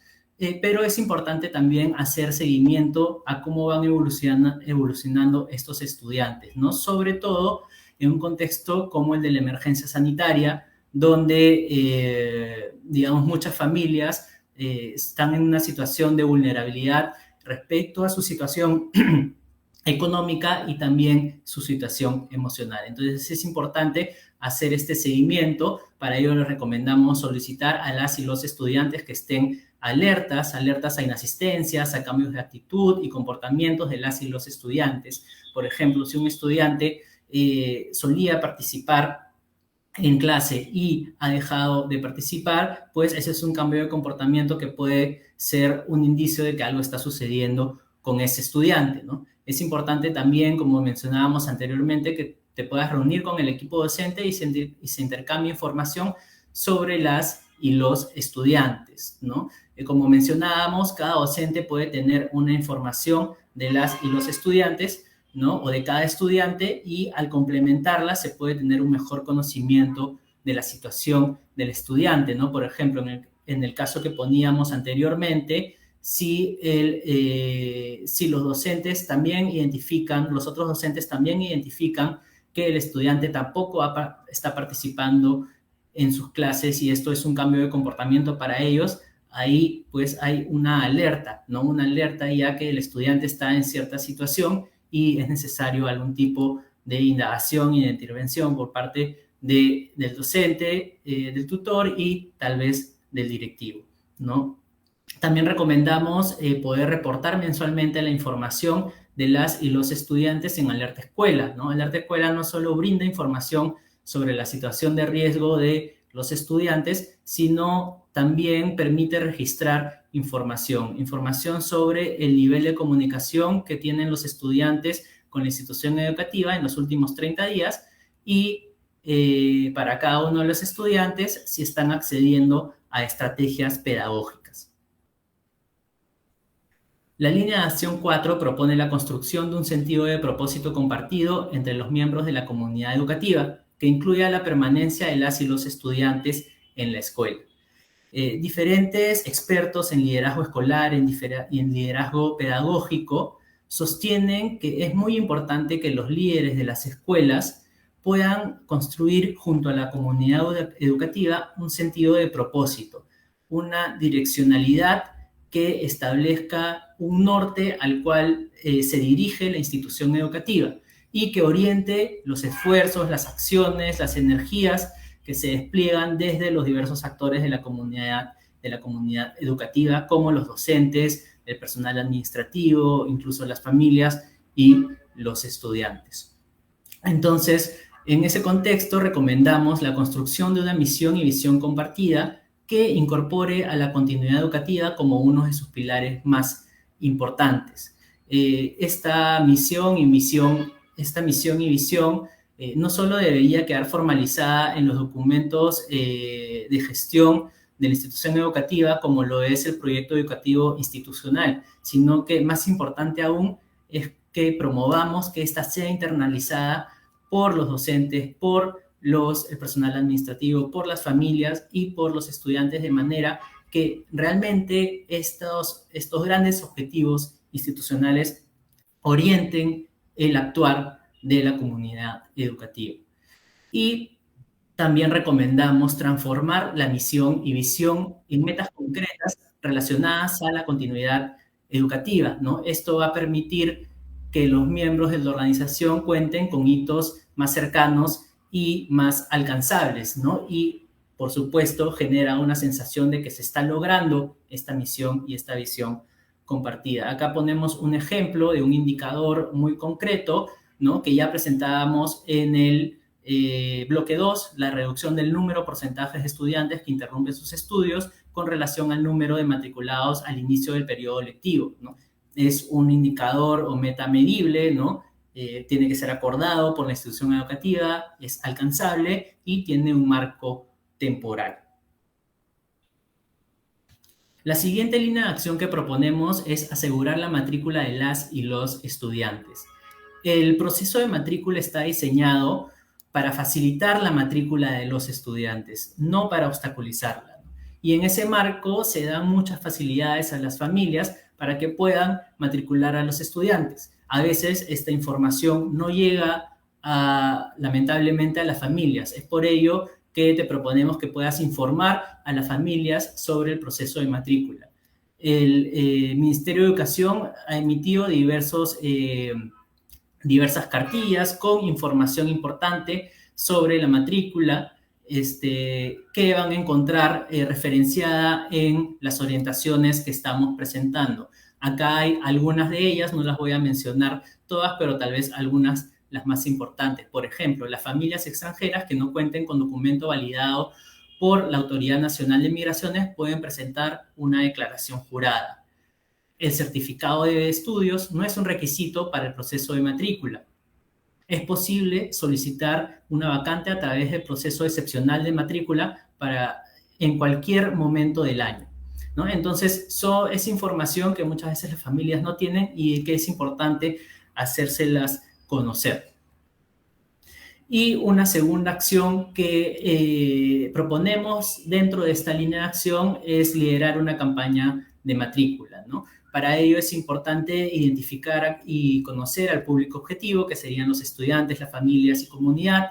pero es importante también hacer seguimiento a cómo van evolucionando estos estudiantes, ¿no? Sobre todo en un contexto como el de la emergencia sanitaria, donde, digamos, muchas familias están en una situación de vulnerabilidad respecto a su situación económica y también su situación emocional. Entonces es importante hacer este seguimiento. Para ello les recomendamos solicitar a las y los estudiantes que estén alertas a inasistencias, a cambios de actitud y comportamientos de las y los estudiantes. Por ejemplo, si un estudiante solía participar en clase y ha dejado de participar, pues ese es un cambio de comportamiento que puede ser un indicio de que algo está sucediendo con ese estudiante, ¿no? Es importante también, como mencionábamos anteriormente, que te puedas reunir con el equipo docente y se intercambie información sobre las y los estudiantes, ¿no? Como mencionábamos, cada docente puede tener una información de las y los estudiantes, ¿no? O de cada estudiante, y al complementarla se puede tener un mejor conocimiento de la situación del estudiante, ¿no? Por ejemplo, en el caso que poníamos anteriormente, si los docentes también identifican, los otros docentes también identifican que el estudiante tampoco está participando en sus clases y esto es un cambio de comportamiento para ellos, ahí pues hay una alerta, ¿no? Una alerta ya que el estudiante está en cierta situación y es necesario algún tipo de indagación y de intervención por parte del docente, del tutor y tal vez del directivo, ¿no? También recomendamos poder reportar mensualmente la información de las y los estudiantes en Alerta Escuela, ¿no? Alerta Escuela no solo brinda información sobre la situación de riesgo de los estudiantes, sino también permite registrar información sobre el nivel de comunicación que tienen los estudiantes con la institución educativa en los últimos 30 días y para cada uno de los estudiantes si están accediendo a estrategias pedagógicas. La línea de acción 4 propone la construcción de un sentido de propósito compartido entre los miembros de la comunidad educativa, que incluya la permanencia de las y los estudiantes en la escuela. Diferentes expertos en liderazgo escolar y en liderazgo pedagógico sostienen que es muy importante que los líderes de las escuelas puedan construir junto a la comunidad educativa un sentido de propósito, una direccionalidad que establezca un norte al cual se dirige la institución educativa y que oriente los esfuerzos, las acciones, las energías que se despliegan desde los diversos actores de la comunidad educativa, como los docentes, el personal administrativo, incluso las familias y los estudiantes. Entonces, en ese contexto, recomendamos la construcción de una misión y visión compartida que incorpore a la continuidad educativa como uno de sus pilares más importantes. Esta misión y visión no solo debería quedar formalizada en los documentos de gestión de la institución educativa, como lo es el proyecto educativo institucional, sino que más importante aún es que promovamos que ésta sea internalizada por los docentes, por el personal administrativo, por las familias y por los estudiantes, de manera que realmente estos grandes objetivos institucionales orienten el actuar de la comunidad educativa. Y también recomendamos transformar la misión y visión en metas concretas relacionadas a la continuidad educativa, ¿no? Esto va a permitir que los miembros de la organización cuenten con hitos más cercanos y más alcanzables, ¿no? Y, por supuesto, genera una sensación de que se está logrando esta misión y esta visión compartida. Acá ponemos un ejemplo de un indicador muy concreto, ¿no? Que ya presentábamos en el bloque 2, la reducción del número, porcentajes de estudiantes que interrumpen sus estudios con relación al número de matriculados al inicio del periodo lectivo, ¿no? Es un indicador o meta medible, ¿no? Tiene que ser acordado por la institución educativa, es alcanzable y tiene un marco temporal. La siguiente línea de acción que proponemos es asegurar la matrícula de las y los estudiantes. El proceso de matrícula está diseñado para facilitar la matrícula de los estudiantes, no para obstaculizarla. Y en ese marco se dan muchas facilidades a las familias para que puedan matricular a los estudiantes. A veces esta información no llega lamentablemente a las familias. Es por ello que te proponemos que puedas informar a las familias sobre el proceso de matrícula. El Ministerio de Educación ha emitido diversas cartillas con información importante sobre la matrícula que van a encontrar referenciada en las orientaciones que estamos presentando. Acá hay algunas de ellas, no las voy a mencionar todas, pero tal vez algunas las más importantes. Por ejemplo, las familias extranjeras que no cuenten con documento validado por la Autoridad Nacional de Migraciones pueden presentar una declaración jurada. el certificado de estudios no es un requisito para el proceso de matrícula. Es posible solicitar una vacante a través del proceso excepcional de matrícula en cualquier momento del año, ¿no? Entonces, es información que muchas veces las familias no tienen y que es importante hacérselas conocer. Y una segunda acción que proponemos dentro de esta línea de acción es liderar una campaña de matrícula, ¿no? Para ello es importante identificar y conocer al público objetivo, que serían los estudiantes, las familias y comunidad,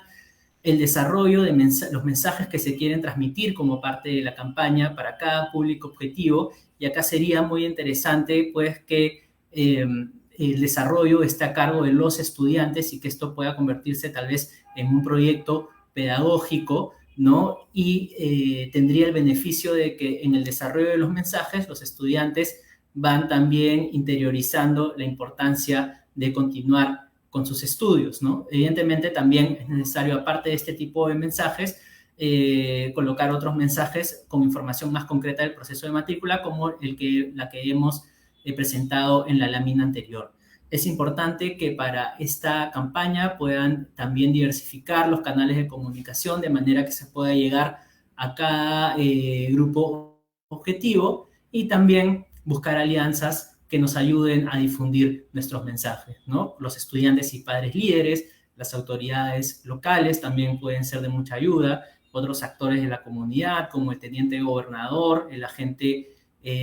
el desarrollo de los mensajes que se quieren transmitir como parte de la campaña para cada público objetivo. Y acá sería muy interesante, pues, que el desarrollo esté a cargo de los estudiantes y que esto pueda convertirse tal vez en un proyecto pedagógico, ¿no? Y tendría el beneficio de que en el desarrollo de los mensajes los estudiantes van también interiorizando la importancia de continuar con sus estudios, ¿no? Evidentemente también es necesario, aparte de este tipo de mensajes, colocar otros mensajes con información más concreta del proceso de matrícula, como la que hemos presentado en la lámina anterior. Es importante que para esta campaña puedan también diversificar los canales de comunicación de manera que se pueda llegar a cada grupo objetivo y también buscar alianzas que nos ayuden a difundir nuestros mensajes, ¿no? Los estudiantes y padres líderes, las autoridades locales también pueden ser de mucha ayuda, otros actores de la comunidad como el teniente gobernador, el agente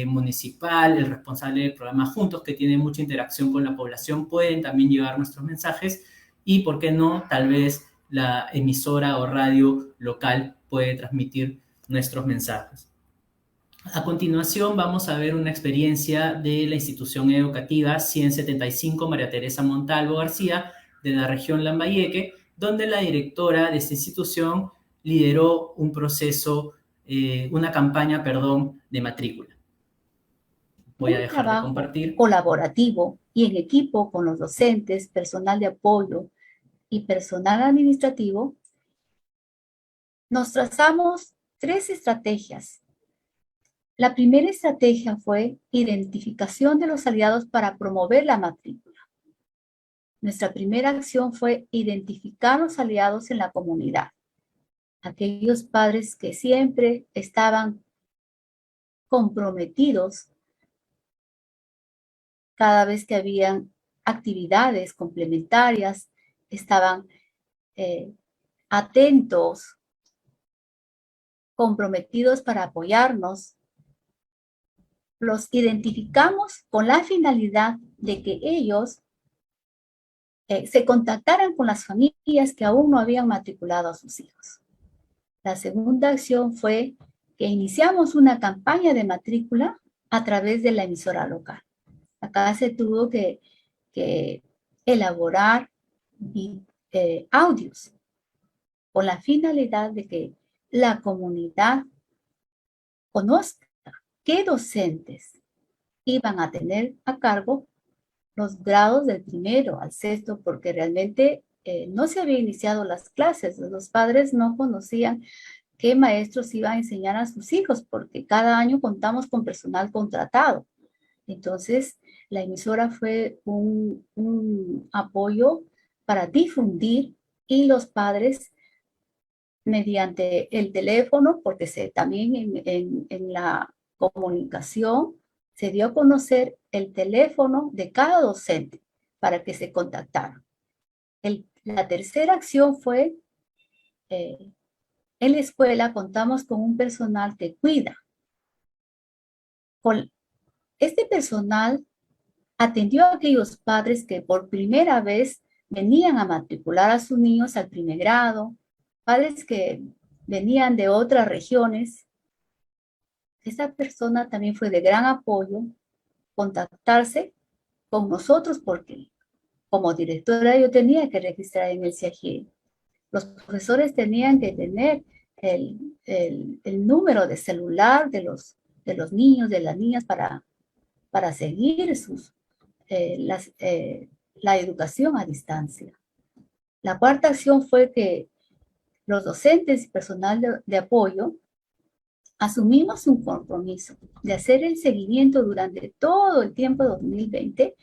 municipal, el responsable del programa Juntos, que tiene mucha interacción con la población, pueden también llevar nuestros mensajes y, ¿por qué no? Tal vez la emisora o radio local puede transmitir nuestros mensajes. A continuación vamos a ver una experiencia de la institución educativa 175 María Teresa Montalvo García de la región Lambayeque, donde la directora de esta institución lideró un proceso, una campaña, de matrícula. Voy a dejar de compartir. Colaborativo y en equipo con los docentes, personal de apoyo y personal administrativo, nos trazamos 3 estrategias. La primera estrategia fue identificación de los aliados para promover la matrícula. Nuestra primera acción fue identificar los aliados en la comunidad. Aquellos padres que siempre estaban comprometidos cada vez que habían actividades complementarias, estaban atentos, comprometidos para apoyarnos. Los identificamos con la finalidad de que ellos se contactaran con las familias que aún no habían matriculado a sus hijos. La segunda acción fue que iniciamos una campaña de matrícula a través de la emisora local. Acá se tuvo que elaborar audios con la finalidad de que la comunidad conozca qué docentes iban a tener a cargo los grados del 1º al 6º, porque realmente no se habían iniciado las clases. Los padres no conocían qué maestros iban a enseñar a sus hijos, porque cada año contamos con personal contratado. Entonces, la emisora fue un apoyo para difundir y los padres, mediante el teléfono, porque también en la comunicación se dio a conocer el teléfono de cada docente para que se contactaran. La tercera acción fue, en la escuela contamos con un personal que cuida. Con este personal atendió a aquellos padres que por primera vez venían a matricular a sus niños al 1er grado, padres que venían de otras regiones. Esa persona también fue de gran apoyo contactarse con nosotros porque como directora yo tenía que registrar en el CIAGIE. Los profesores tenían que tener el número de celular de los niños, de las niñas para seguir la educación a distancia. La cuarta acción fue que los docentes y personal de apoyo asumimos un compromiso de hacer el seguimiento durante todo el tiempo de 2020,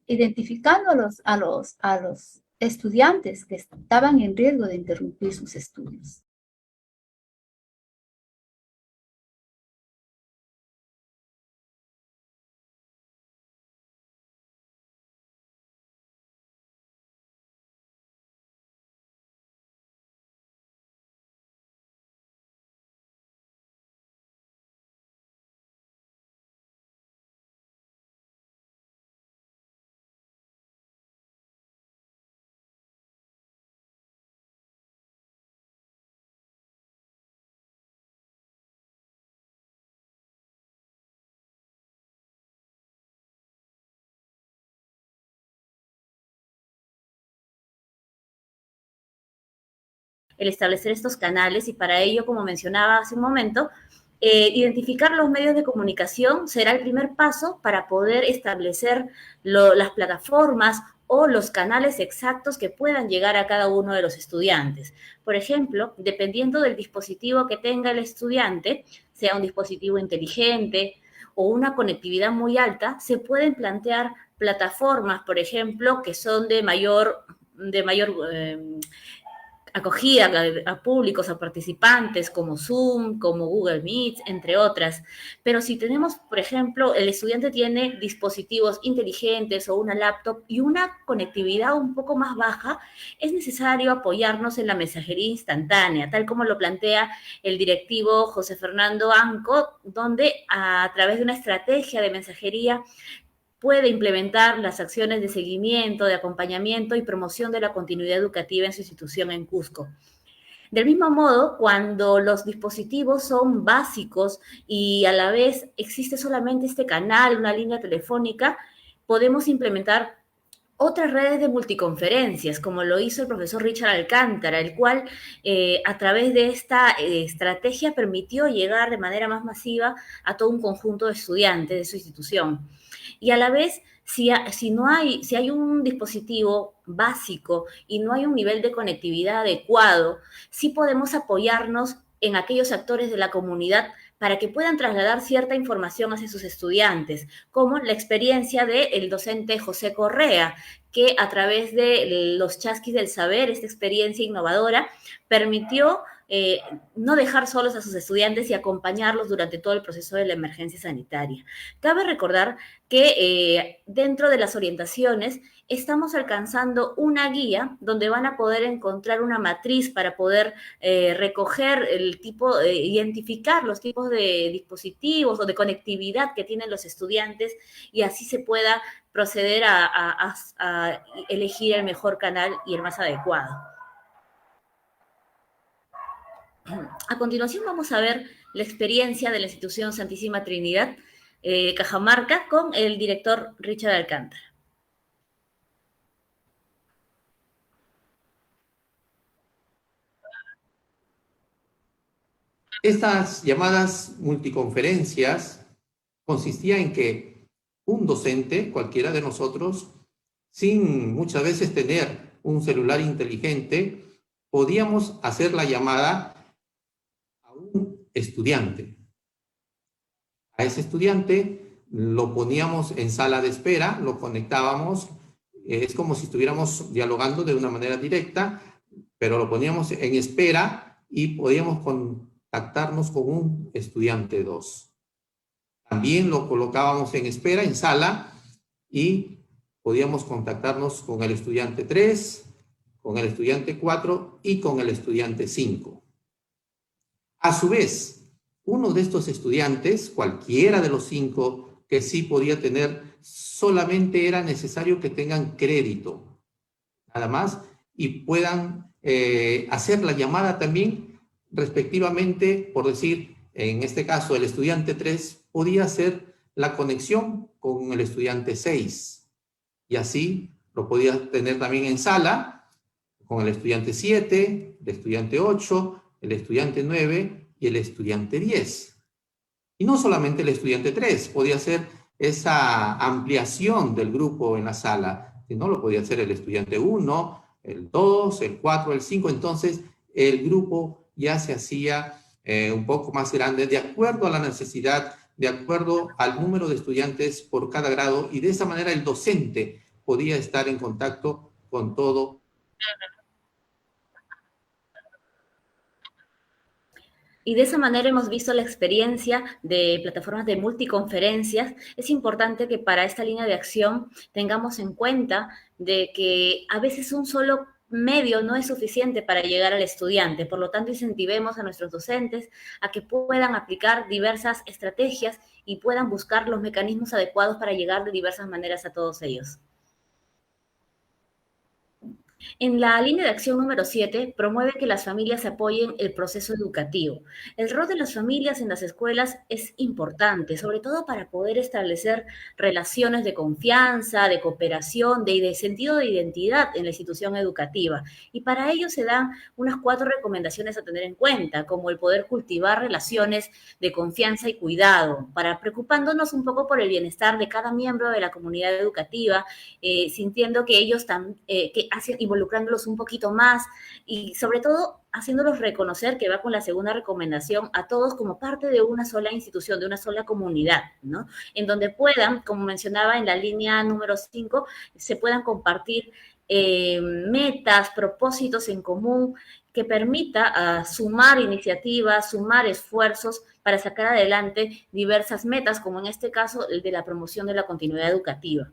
identificando a los estudiantes que estaban en riesgo de interrumpir sus estudios. El establecer estos canales y para ello, como mencionaba hace un momento, identificar los medios de comunicación será el primer paso para poder establecer las plataformas o los canales exactos que puedan llegar a cada uno de los estudiantes. Por ejemplo, dependiendo del dispositivo que tenga el estudiante, sea un dispositivo inteligente o una conectividad muy alta, se pueden plantear plataformas, por ejemplo, que son de mayor acogida a públicos, a participantes, como Zoom, como Google Meet, entre otras. Pero si tenemos, por ejemplo, el estudiante tiene dispositivos inteligentes o una laptop y una conectividad un poco más baja, es necesario apoyarnos en la mensajería instantánea, tal como lo plantea el directivo José Fernando Anco, donde a través de una estrategia de mensajería puede implementar las acciones de seguimiento, de acompañamiento y promoción de la continuidad educativa en su institución en Cusco. Del mismo modo, cuando los dispositivos son básicos y a la vez existe solamente este canal, una línea telefónica, podemos implementar otras redes de multiconferencias, como lo hizo el profesor Richard Alcántara, el cual a través de esta estrategia permitió llegar de manera más masiva a todo un conjunto de estudiantes de su institución. Y a la vez, si hay un dispositivo básico y no hay un nivel de conectividad adecuado, sí podemos apoyarnos en aquellos actores de la comunidad para que puedan trasladar cierta información hacia sus estudiantes, como la experiencia del docente José Correa, que a través de los chasquis del saber, esta experiencia innovadora, permitió no dejar solos a sus estudiantes y acompañarlos durante todo el proceso de la emergencia sanitaria. Cabe recordar que dentro de las orientaciones estamos alcanzando una guía donde van a poder encontrar una matriz para poder recoger identificar los tipos de dispositivos o de conectividad que tienen los estudiantes y así se pueda proceder a elegir el mejor canal y el más adecuado. A continuación vamos a ver la experiencia de la institución Santísima Trinidad Cajamarca con el director Richard Alcántara. Estas llamadas multiconferencias consistían en que un docente, cualquiera de nosotros, sin muchas veces tener un celular inteligente, podíamos hacer la llamada a un estudiante. A ese estudiante lo poníamos en sala de espera, lo conectábamos, es como si estuviéramos dialogando de una manera directa, pero lo poníamos en espera y podíamos contactarnos con un estudiante 2. También lo colocábamos en espera, en sala, y podíamos contactarnos con el estudiante 3, con el estudiante 4 y con el estudiante 5. A su vez, uno de estos estudiantes, cualquiera de los 5 que sí podía tener, solamente era necesario que tengan crédito, nada más, y puedan hacer la llamada también respectivamente, por decir, en este caso el estudiante 3 podía hacer la conexión con el estudiante 6 y así lo podía tener también en sala con el estudiante 7, el estudiante 8, el estudiante 9 y el estudiante 10. Y no solamente el estudiante 3, podía hacer esa ampliación del grupo en la sala, sino lo podía hacer el estudiante 1, el 2, el 4, el 5. Entonces, el grupo ya se hacía un poco más grande, de acuerdo a la necesidad, de acuerdo al número de estudiantes por cada grado, y de esa manera el docente podía estar en contacto con todo. Y de esa manera hemos visto la experiencia de plataformas de multiconferencias. Es importante que para esta línea de acción tengamos en cuenta de que a veces un solo medio no es suficiente para llegar al estudiante. Por lo tanto, incentivemos a nuestros docentes a que puedan aplicar diversas estrategias y puedan buscar los mecanismos adecuados para llegar de diversas maneras a todos ellos. En la línea de acción número 7, promueve que las familias apoyen el proceso educativo. El rol de las familias en las escuelas es importante, sobre todo para poder establecer relaciones de confianza, de cooperación, de sentido de identidad en la institución educativa. Y para ello se dan unas 4 recomendaciones a tener en cuenta, como el poder cultivar relaciones de confianza y cuidado, para preocupándonos un poco por el bienestar de cada miembro de la comunidad educativa, sintiendo que ellos involucrándolos un poquito más y sobre todo haciéndolos reconocer, que va con la segunda recomendación, a todos como parte de una sola institución, de una sola comunidad, ¿no? En donde puedan, como mencionaba en la línea número 5, se puedan compartir metas, propósitos en común que permita sumar iniciativas, sumar esfuerzos para sacar adelante diversas metas, como en este caso el de la promoción de la continuidad educativa.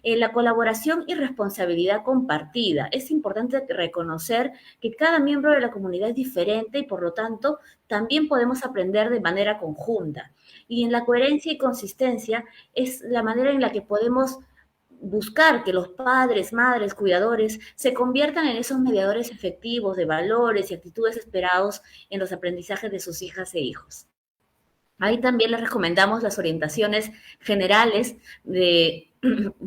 La colaboración y responsabilidad compartida. Es importante reconocer que cada miembro de la comunidad es diferente y por lo tanto también podemos aprender de manera conjunta. Y en la coherencia y consistencia es la manera en la que podemos buscar que los padres, madres, cuidadores se conviertan en esos mediadores efectivos de valores y actitudes esperados en los aprendizajes de sus hijas e hijos. Ahí también les recomendamos las orientaciones generales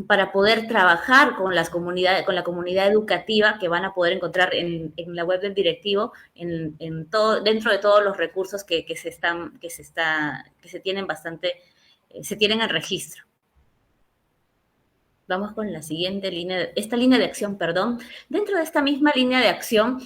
para poder trabajar con la comunidad educativa que van a poder encontrar en la web del directivo, dentro de todos los recursos que se tienen en registro. Vamos con la siguiente línea de acción. Dentro de esta misma línea de acción,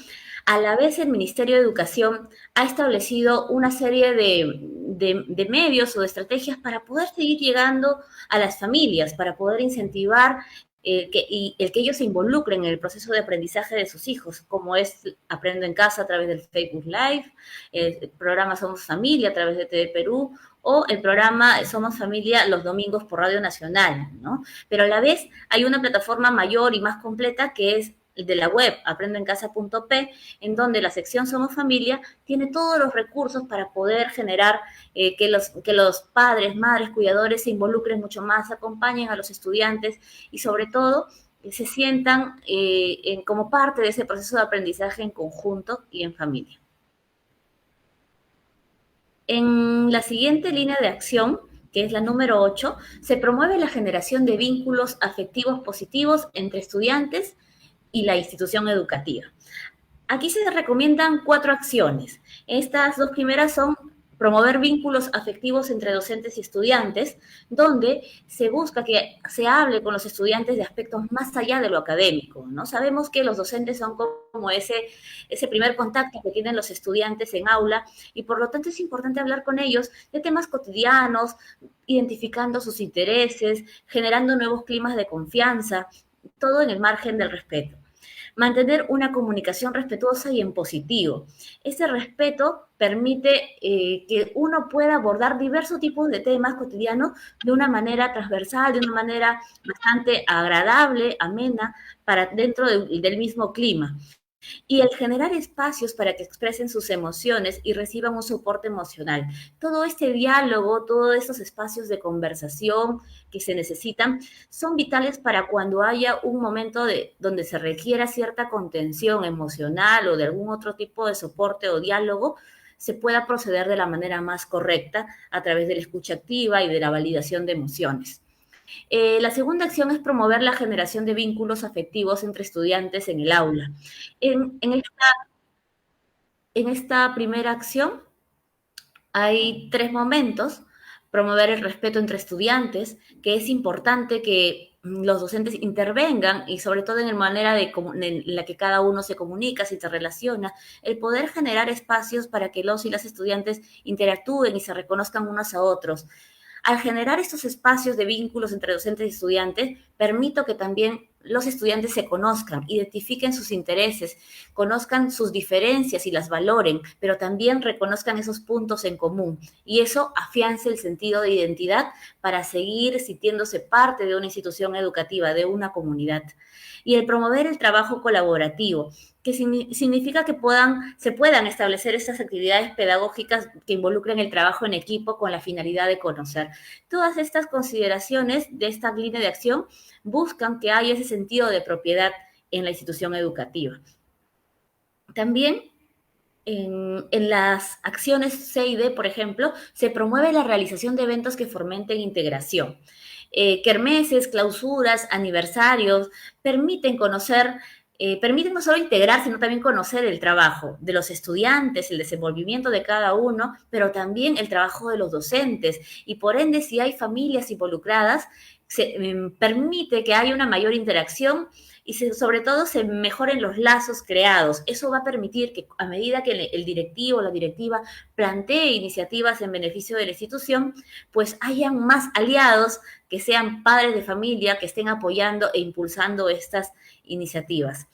a la vez el Ministerio de Educación ha establecido una serie de medios o de estrategias para poder seguir llegando a las familias, para poder incentivar el que ellos se involucren en el proceso de aprendizaje de sus hijos, como es Aprendo en Casa a través del Facebook Live, el programa Somos Familia a través de TV Perú, o el programa Somos Familia los domingos por Radio Nacional, ¿no? Pero a la vez hay una plataforma mayor y más completa que es de la web aprendoencasa.p, en donde la sección Somos Familia tiene todos los recursos para poder generar que los padres, madres, cuidadores se involucren mucho más, acompañen a los estudiantes y sobre todo se sientan como parte de ese proceso de aprendizaje en conjunto y en familia. En la siguiente línea de acción, que es la número 8, se promueve la generación de vínculos afectivos positivos entre estudiantes y la institución educativa. Aquí se recomiendan 4 acciones. Estas 2 primeras son promover vínculos afectivos entre docentes y estudiantes, donde se busca que se hable con los estudiantes de aspectos más allá de lo académico, ¿no? Sabemos que los docentes son como ese primer contacto que tienen los estudiantes en aula y por lo tanto es importante hablar con ellos de temas cotidianos, identificando sus intereses, generando nuevos climas de confianza, todo en el margen del respeto. Mantener una comunicación respetuosa y en positivo. Ese respeto permite que uno pueda abordar diversos tipos de temas cotidianos de una manera transversal, de una manera bastante agradable, amena, para dentro del mismo clima. Y el generar espacios para que expresen sus emociones y reciban un soporte emocional. Todo este diálogo, todos estos espacios de conversación que se necesitan, son vitales para cuando haya un momento donde se requiera cierta contención emocional o de algún otro tipo de soporte o diálogo, se pueda proceder de la manera más correcta a través de la escucha activa y de la validación de emociones. La segunda acción es promover la generación de vínculos afectivos entre estudiantes en el aula. En esta primera acción hay 3 momentos. promover el respeto entre estudiantes, que es importante que los docentes intervengan y sobre todo en la manera en la que cada uno se comunica, se relaciona, el poder generar espacios para que los y las estudiantes interactúen y se reconozcan unos a otros. Al generar estos espacios de vínculos entre docentes y estudiantes, permito que también los estudiantes se conozcan, identifiquen sus intereses, conozcan sus diferencias y las valoren, pero también reconozcan esos puntos en común. Y eso afianza el sentido de identidad para seguir sintiéndose parte de una institución educativa, de una comunidad. Y el promover el trabajo colaborativo, que significa que se puedan establecer estas actividades pedagógicas que involucren el trabajo en equipo con la finalidad de conocer. Todas estas consideraciones de esta línea de acción buscan que haya ese sentido de propiedad en la institución educativa. También en las acciones C y D, por ejemplo, se promueve la realización de eventos que fomenten integración. Kermeses, clausuras, aniversarios, permiten no solo integrar, sino también conocer el trabajo de los estudiantes, el desenvolvimiento de cada uno, pero también el trabajo de los docentes. Y por ende, si hay familias involucradas, permite que haya una mayor interacción y sobre todo se mejoren los lazos creados. Eso va a permitir que a medida que el directivo o la directiva plantee iniciativas en beneficio de la institución, pues hayan más aliados que sean padres de familia, que estén apoyando e impulsando estas iniciativas.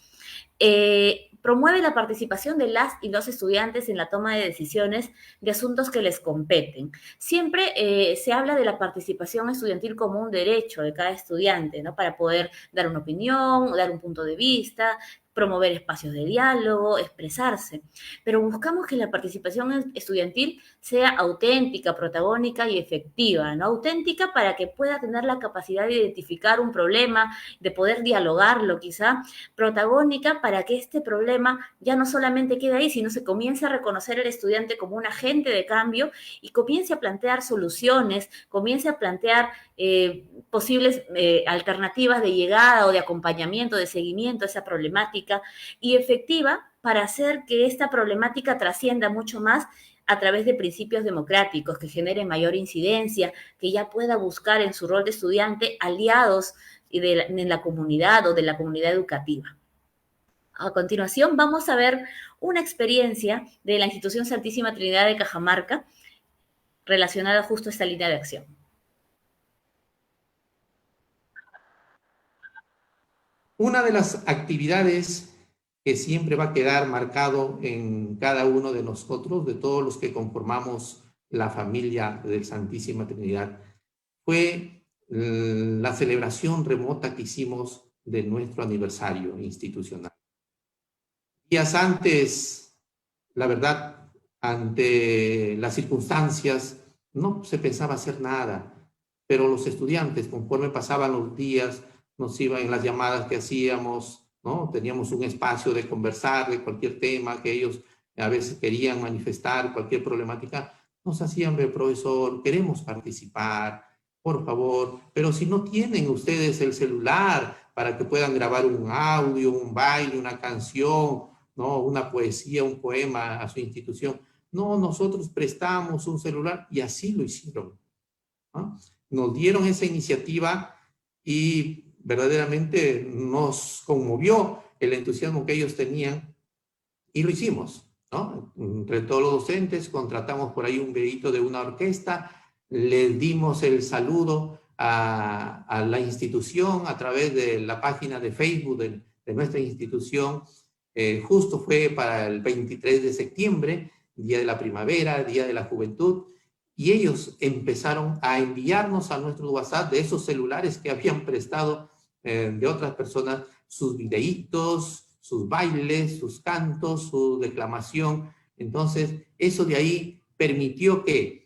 Promueve la participación de las y los estudiantes en la toma de decisiones de asuntos que les competen. Siempre se habla de la participación estudiantil como un derecho de cada estudiante, ¿no? Para poder dar una opinión, dar un punto de vista, promover espacios de diálogo, expresarse. Pero buscamos que la participación estudiantil sea auténtica, protagónica y efectiva, ¿no? Auténtica para que pueda tener la capacidad de identificar un problema, de poder dialogarlo quizá. Protagónica para que este problema ya no solamente quede ahí, sino se comience a reconocer al estudiante como un agente de cambio y comience a plantear soluciones, comience a plantear posibles alternativas de llegada o de acompañamiento, de seguimiento a esa problemática y efectiva para hacer que esta problemática trascienda mucho más a través de principios democráticos que generen mayor incidencia, que ya pueda buscar en su rol de estudiante aliados en la comunidad o de la comunidad educativa. A continuación vamos a ver una experiencia de la Institución Santísima Trinidad de Cajamarca relacionada justo a esta línea de acción. Una de las actividades que siempre va a quedar marcado en cada uno de nosotros, de todos los que conformamos la familia del Santísima Trinidad, fue la celebración remota que hicimos de nuestro aniversario institucional. Días antes, la verdad, ante las circunstancias, no se pensaba hacer nada, pero los estudiantes, conforme pasaban los días, nos iban en las llamadas que hacíamos, ¿no? Teníamos un espacio de conversar de cualquier tema que ellos a veces querían manifestar, cualquier problemática, nos hacían ver, profesor, queremos participar, por favor, pero si no tienen ustedes el celular para que puedan grabar un audio, un baile, una canción, ¿no? Una poesía, un poema a su institución. No, nosotros prestamos un celular y así lo hicieron, ¿no? Nos dieron esa iniciativa y verdaderamente nos conmovió el entusiasmo que ellos tenían y lo hicimos, ¿no? Entre todos los docentes contratamos por ahí un videito de una orquesta, les dimos el saludo a la institución a través de la página de Facebook de nuestra institución. Justo fue para el 23 de septiembre, Día de la Primavera, Día de la Juventud, y ellos empezaron a enviarnos a nuestro WhatsApp de esos celulares que habían prestado de otras personas sus videitos, sus bailes, sus cantos, su declamación. Entonces, eso de ahí permitió que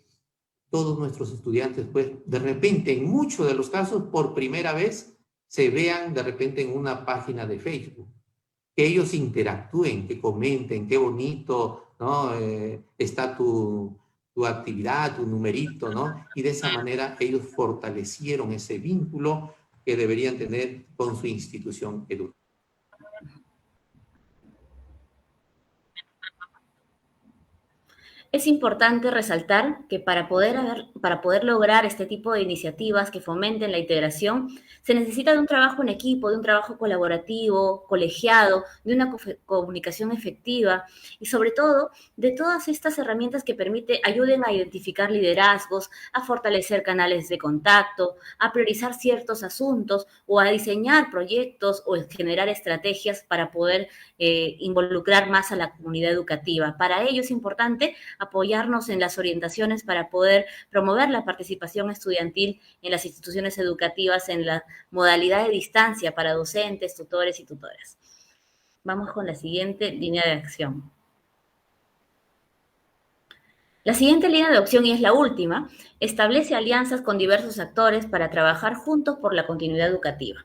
todos nuestros estudiantes, pues, de repente, en muchos de los casos, por primera vez, se vean de repente en una página de Facebook. Que ellos interactúen, que comenten, qué bonito, ¿no? Está tu actividad, tu numerito, ¿no? Y de esa manera ellos fortalecieron ese vínculo que deberían tener con su institución educativa. Es importante resaltar que para poder lograr este tipo de iniciativas que fomenten la integración, se necesita de un trabajo en equipo, de un trabajo colaborativo, colegiado, de una comunicación efectiva y sobre todo de todas estas herramientas que ayuden a identificar liderazgos, a fortalecer canales de contacto, a priorizar ciertos asuntos o a diseñar proyectos o generar estrategias para poder involucrar más a la comunidad educativa. Para ello es importante apoyarnos en las orientaciones para poder promover la participación estudiantil en las instituciones educativas en la modalidad de distancia para docentes, tutores y tutoras. Vamos con la siguiente línea de acción. La siguiente línea de acción, y es la última, establece alianzas con diversos actores para trabajar juntos por la continuidad educativa.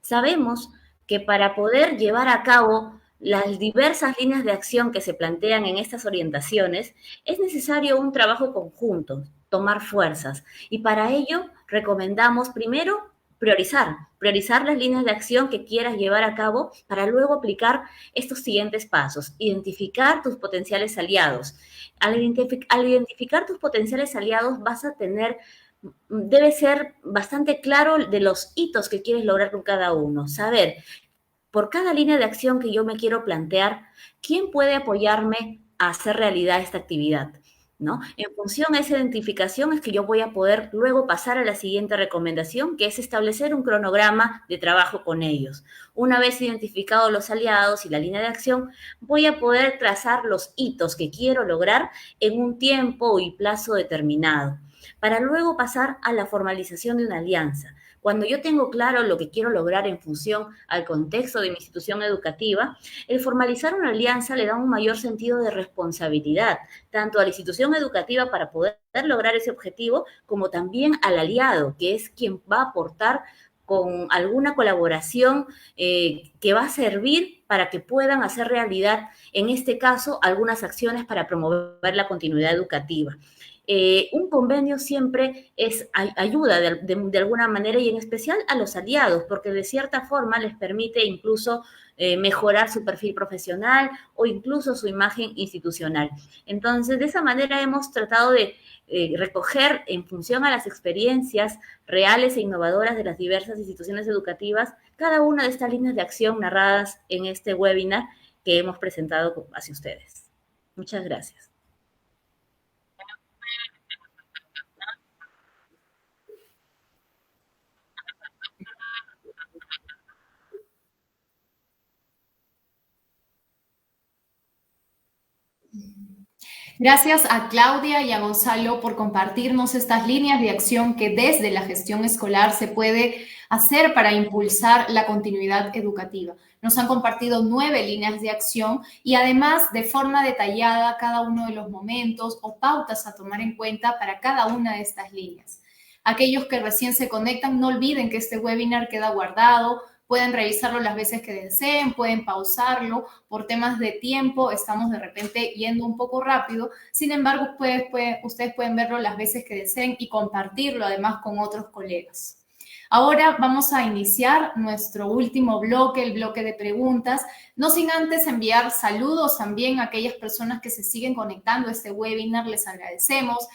Sabemos que para poder llevar a cabo las diversas líneas de acción que se plantean en estas orientaciones, es necesario un trabajo conjunto, tomar fuerzas. Y para ello recomendamos primero priorizar las líneas de acción que quieras llevar a cabo para luego aplicar estos siguientes pasos. Identificar tus potenciales aliados. Al identificar tus potenciales aliados debe ser bastante claro de los hitos que quieres lograr con cada uno. Saber, por cada línea de acción que yo me quiero plantear, ¿quién puede apoyarme a hacer realidad esta actividad? ¿No? En función a esa identificación es que yo voy a poder luego pasar a la siguiente recomendación, que es establecer un cronograma de trabajo con ellos. Una vez identificados los aliados y la línea de acción, voy a poder trazar los hitos que quiero lograr en un tiempo y plazo determinado, para luego pasar a la formalización de una alianza. Cuando yo tengo claro lo que quiero lograr en función al contexto de mi institución educativa, el formalizar una alianza le da un mayor sentido de responsabilidad, tanto a la institución educativa para poder lograr ese objetivo, como también al aliado, que es quien va a aportar con alguna colaboración que va a servir para que puedan hacer realidad, en este caso, algunas acciones para promover la continuidad educativa. Un convenio siempre ayuda de alguna manera y en especial a los aliados, porque de cierta forma les permite incluso mejorar su perfil profesional o incluso su imagen institucional. Entonces, de esa manera hemos tratado de recoger en función a las experiencias reales e innovadoras de las diversas instituciones educativas cada una de estas líneas de acción narradas en este webinar que hemos presentado hacia ustedes. Muchas gracias. Gracias a Claudia y a Gonzalo por compartirnos estas líneas de acción que desde la gestión escolar se puede hacer para impulsar la continuidad educativa. Nos han compartido 9 líneas de acción y además de forma detallada cada uno de los momentos o pautas a tomar en cuenta para cada una de estas líneas. Aquellos que recién se conectan, no olviden que este webinar queda guardado. Pueden revisarlo las veces que deseen, pueden pausarlo. Por temas de tiempo, estamos de repente yendo un poco rápido. Sin embargo, ustedes pueden verlo las veces que deseen y compartirlo además con otros colegas. Ahora vamos a iniciar nuestro último bloque, el bloque de preguntas, no sin antes enviar saludos también a aquellas personas que se siguen conectando a este webinar. Les agradecemos.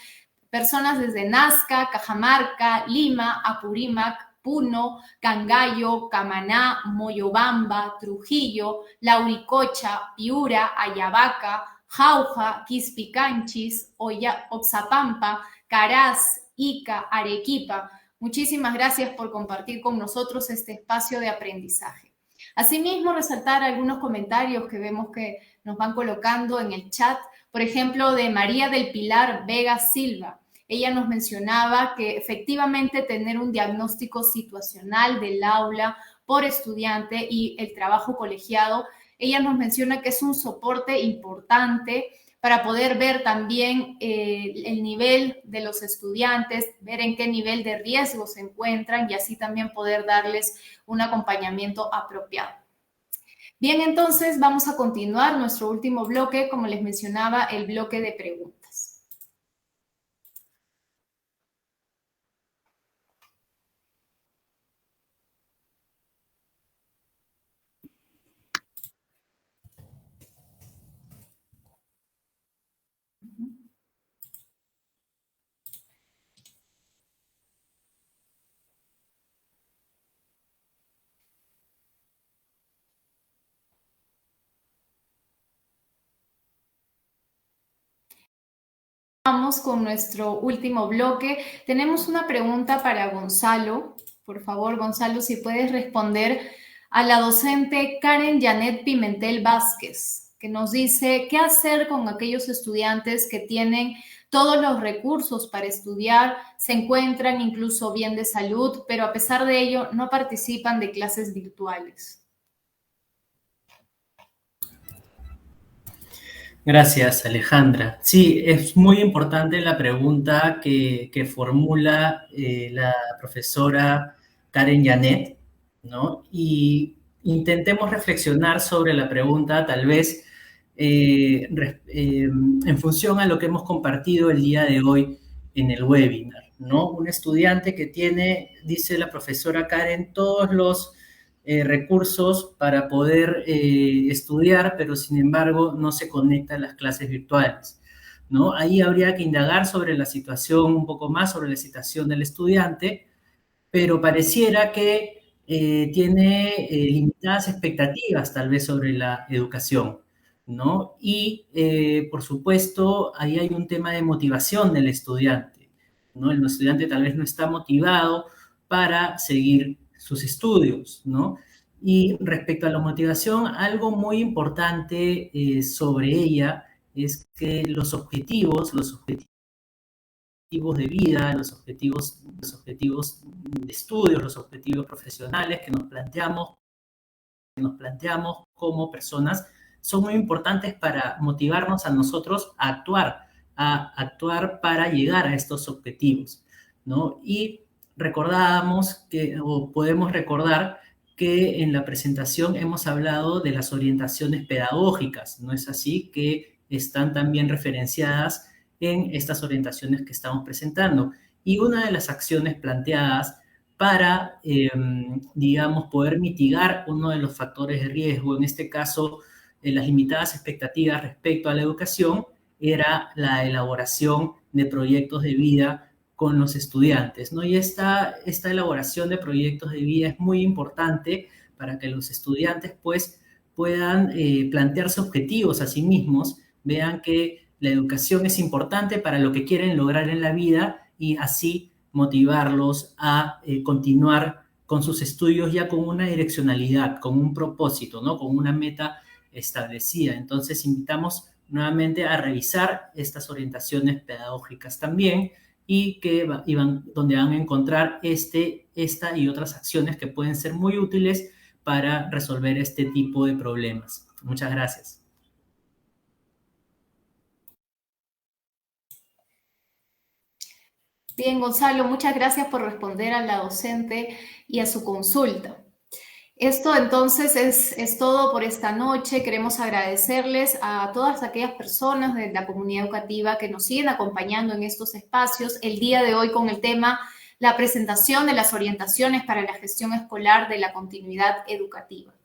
Personas desde Nazca, Cajamarca, Lima, Apurímac, Puno, Cangallo, Camaná, Moyobamba, Trujillo, Lauricocha, Piura, Ayabaca, Jauja, Quispicanchis, Oxapampa, Caraz, Ica, Arequipa. Muchísimas gracias por compartir con nosotros este espacio de aprendizaje. Asimismo, resaltar algunos comentarios que vemos que nos van colocando en el chat, por ejemplo, de María del Pilar Vega Silva. Ella nos mencionaba que efectivamente tener un diagnóstico situacional del aula por estudiante y el trabajo colegiado, ella nos menciona que es un soporte importante para poder ver también el nivel de los estudiantes, ver en qué nivel de riesgo se encuentran y así también poder darles un acompañamiento apropiado. Bien, entonces vamos a continuar nuestro último bloque, como les mencionaba, el bloque de preguntas. continuamos con nuestro último bloque. Tenemos una pregunta para Gonzalo. Por favor, Gonzalo, si puedes responder a la docente Karen Janet Pimentel Vázquez, que nos dice, ¿qué hacer con aquellos estudiantes que tienen todos los recursos para estudiar, se encuentran incluso bien de salud, pero a pesar de ello no participan de clases virtuales? Gracias, Alejandra. Sí, es muy importante la pregunta que formula la profesora Karen Janet, ¿no? Y intentemos reflexionar sobre la pregunta, tal vez en función a lo que hemos compartido el día de hoy en el webinar, ¿no? Un estudiante que tiene, dice la profesora Karen, todos los recursos para poder estudiar, pero sin embargo no se conecta a las clases virtuales, ¿no? Ahí habría que indagar sobre la situación, un poco más sobre la situación del estudiante, pero pareciera que tiene limitadas expectativas tal vez sobre la educación, ¿no? Y por supuesto, ahí hay un tema de motivación del estudiante, ¿no? El estudiante tal vez no está motivado para seguir sus estudios, ¿no? Y respecto a la motivación, algo muy importante sobre ella es que los objetivos de vida, los objetivos de estudios, los objetivos profesionales que nos planteamos como personas, son muy importantes para motivarnos a nosotros a actuar para llegar a estos objetivos, ¿no? Y recordábamos que, o podemos recordar que en la presentación hemos hablado de las orientaciones pedagógicas, ¿no es así? Que están también referenciadas en estas orientaciones que estamos presentando. Y una de las acciones planteadas para, digamos, poder mitigar uno de los factores de riesgo, en este caso, las limitadas expectativas respecto a la educación, era la elaboración de proyectos de vida con los estudiantes, ¿no? Y esta elaboración de proyectos de vida es muy importante para que los estudiantes, pues, puedan plantearse objetivos a sí mismos, vean que la educación es importante para lo que quieren lograr en la vida y así motivarlos a continuar con sus estudios ya con una direccionalidad, con un propósito, ¿no? Con una meta establecida. Entonces, invitamos nuevamente a revisar estas orientaciones pedagógicas también y donde van a encontrar esta y otras acciones que pueden ser muy útiles para resolver este tipo de problemas. Muchas gracias. Bien, Gonzalo, muchas gracias por responder a la docente y a su consulta. Esto entonces es todo por esta noche. Queremos agradecerles a todas aquellas personas de la comunidad educativa que nos siguen acompañando en estos espacios. El día de hoy con el tema la presentación de las orientaciones para la gestión escolar de la continuidad educativa.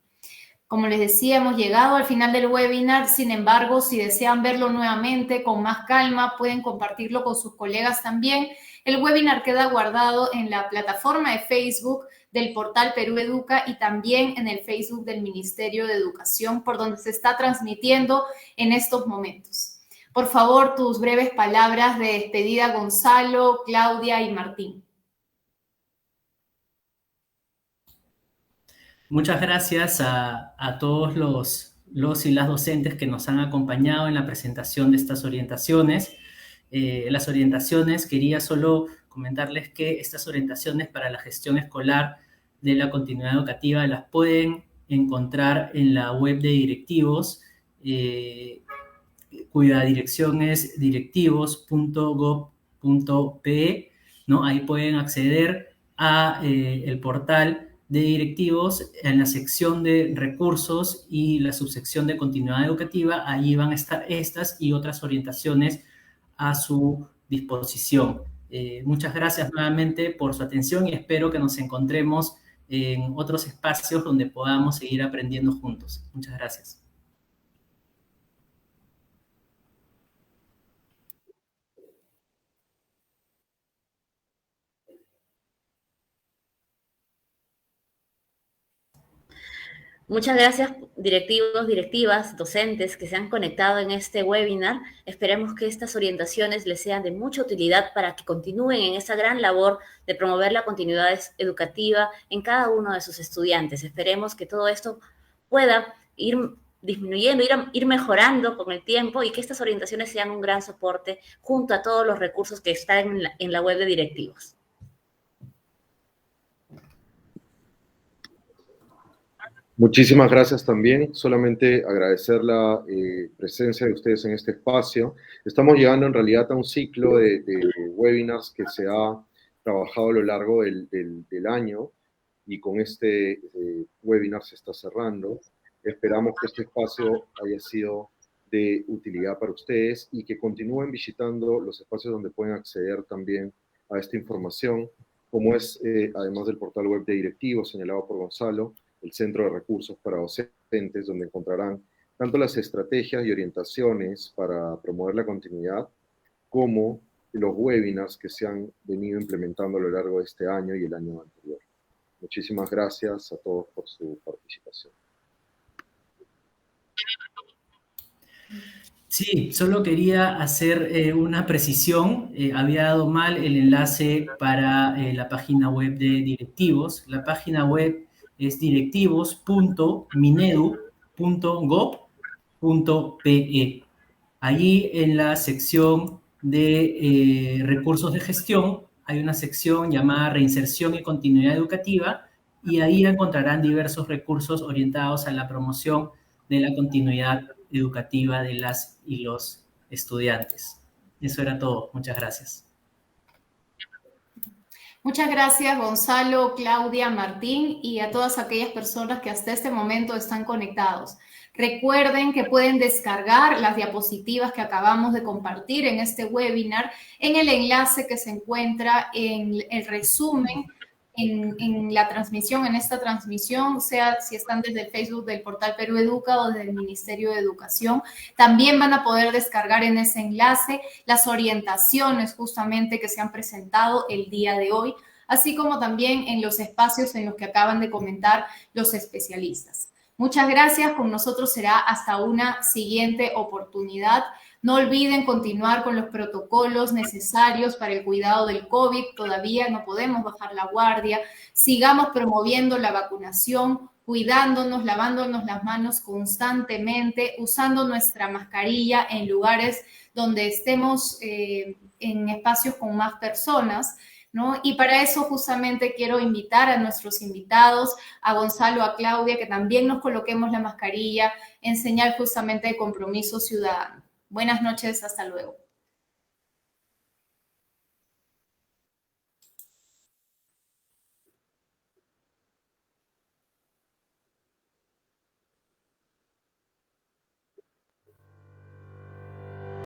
Como les decía, hemos llegado al final del webinar. Sin embargo, si desean verlo nuevamente con más calma, pueden compartirlo con sus colegas también. El webinar queda guardado en la plataforma de Facebook del portal Perú Educa y también en el Facebook del Ministerio de Educación, por donde se está transmitiendo en estos momentos. Por favor, tus breves palabras de despedida, Gonzalo, Claudia y Martín. Muchas gracias a todos los y las docentes que nos han acompañado en la presentación de estas orientaciones. Las orientaciones, quería solo comentarles que estas orientaciones para la gestión escolar de la continuidad educativa las pueden encontrar en la web de directivos, cuya dirección es directivos.gov.pe, ¿no? Ahí pueden acceder a el portal de directivos en la sección de recursos y la subsección de continuidad educativa. Allí van a estar estas y otras orientaciones a su disposición. Muchas gracias nuevamente por su atención y espero que nos encontremos en otros espacios donde podamos seguir aprendiendo juntos. Muchas gracias. Muchas gracias, directivos, directivas, docentes que se han conectado en este webinar. Esperemos que estas orientaciones les sean de mucha utilidad para que continúen en esa gran labor de promover la continuidad educativa en cada uno de sus estudiantes. Esperemos que todo esto pueda ir disminuyendo, ir mejorando con el tiempo y que estas orientaciones sean un gran soporte junto a todos los recursos que están en la web de directivos. Muchísimas gracias también. Solamente agradecer la presencia de ustedes en este espacio. Estamos llegando en realidad a un ciclo de webinars que se ha trabajado a lo largo del año y con este webinar se está cerrando. Esperamos que este espacio haya sido de utilidad para ustedes y que continúen visitando los espacios donde pueden acceder también a esta información, como es, además del portal web de directivos señalado por Gonzalo, el Centro de Recursos para Docentes, donde encontrarán tanto las estrategias y orientaciones para promover la continuidad, como los webinars que se han venido implementando a lo largo de este año y el año anterior. Muchísimas gracias a todos por su participación. Sí, solo quería hacer una precisión. Había dado mal el enlace para la página web de directivos. La página web es directivos.minedu.gov.pe. Allí en la sección de recursos de gestión hay una sección llamada Reinserción y Continuidad Educativa y ahí encontrarán diversos recursos orientados a la promoción de la continuidad educativa de las y los estudiantes. Eso era todo. Muchas gracias. Muchas gracias, Gonzalo, Claudia, Martín y a todas aquellas personas que hasta este momento están conectados. Recuerden que pueden descargar las diapositivas que acabamos de compartir en este webinar en el enlace que se encuentra en el resumen en la transmisión, en esta transmisión, sea si están desde el Facebook del portal Perú Educa o desde el Ministerio de Educación. También van a poder descargar en ese enlace las orientaciones justamente que se han presentado el día de hoy, así como también en los espacios en los que acaban de comentar los especialistas. Muchas gracias, con nosotros será hasta una siguiente oportunidad. No olviden continuar con los protocolos necesarios para el cuidado del COVID. Todavía no podemos bajar la guardia. Sigamos promoviendo la vacunación, cuidándonos, lavándonos las manos constantemente, usando nuestra mascarilla en lugares donde estemos en espacios con más personas, ¿no? Y para eso justamente quiero invitar a nuestros invitados, a Gonzalo, a Claudia, que también nos coloquemos la mascarilla en señal justamente de compromiso ciudadano. Buenas noches, hasta luego.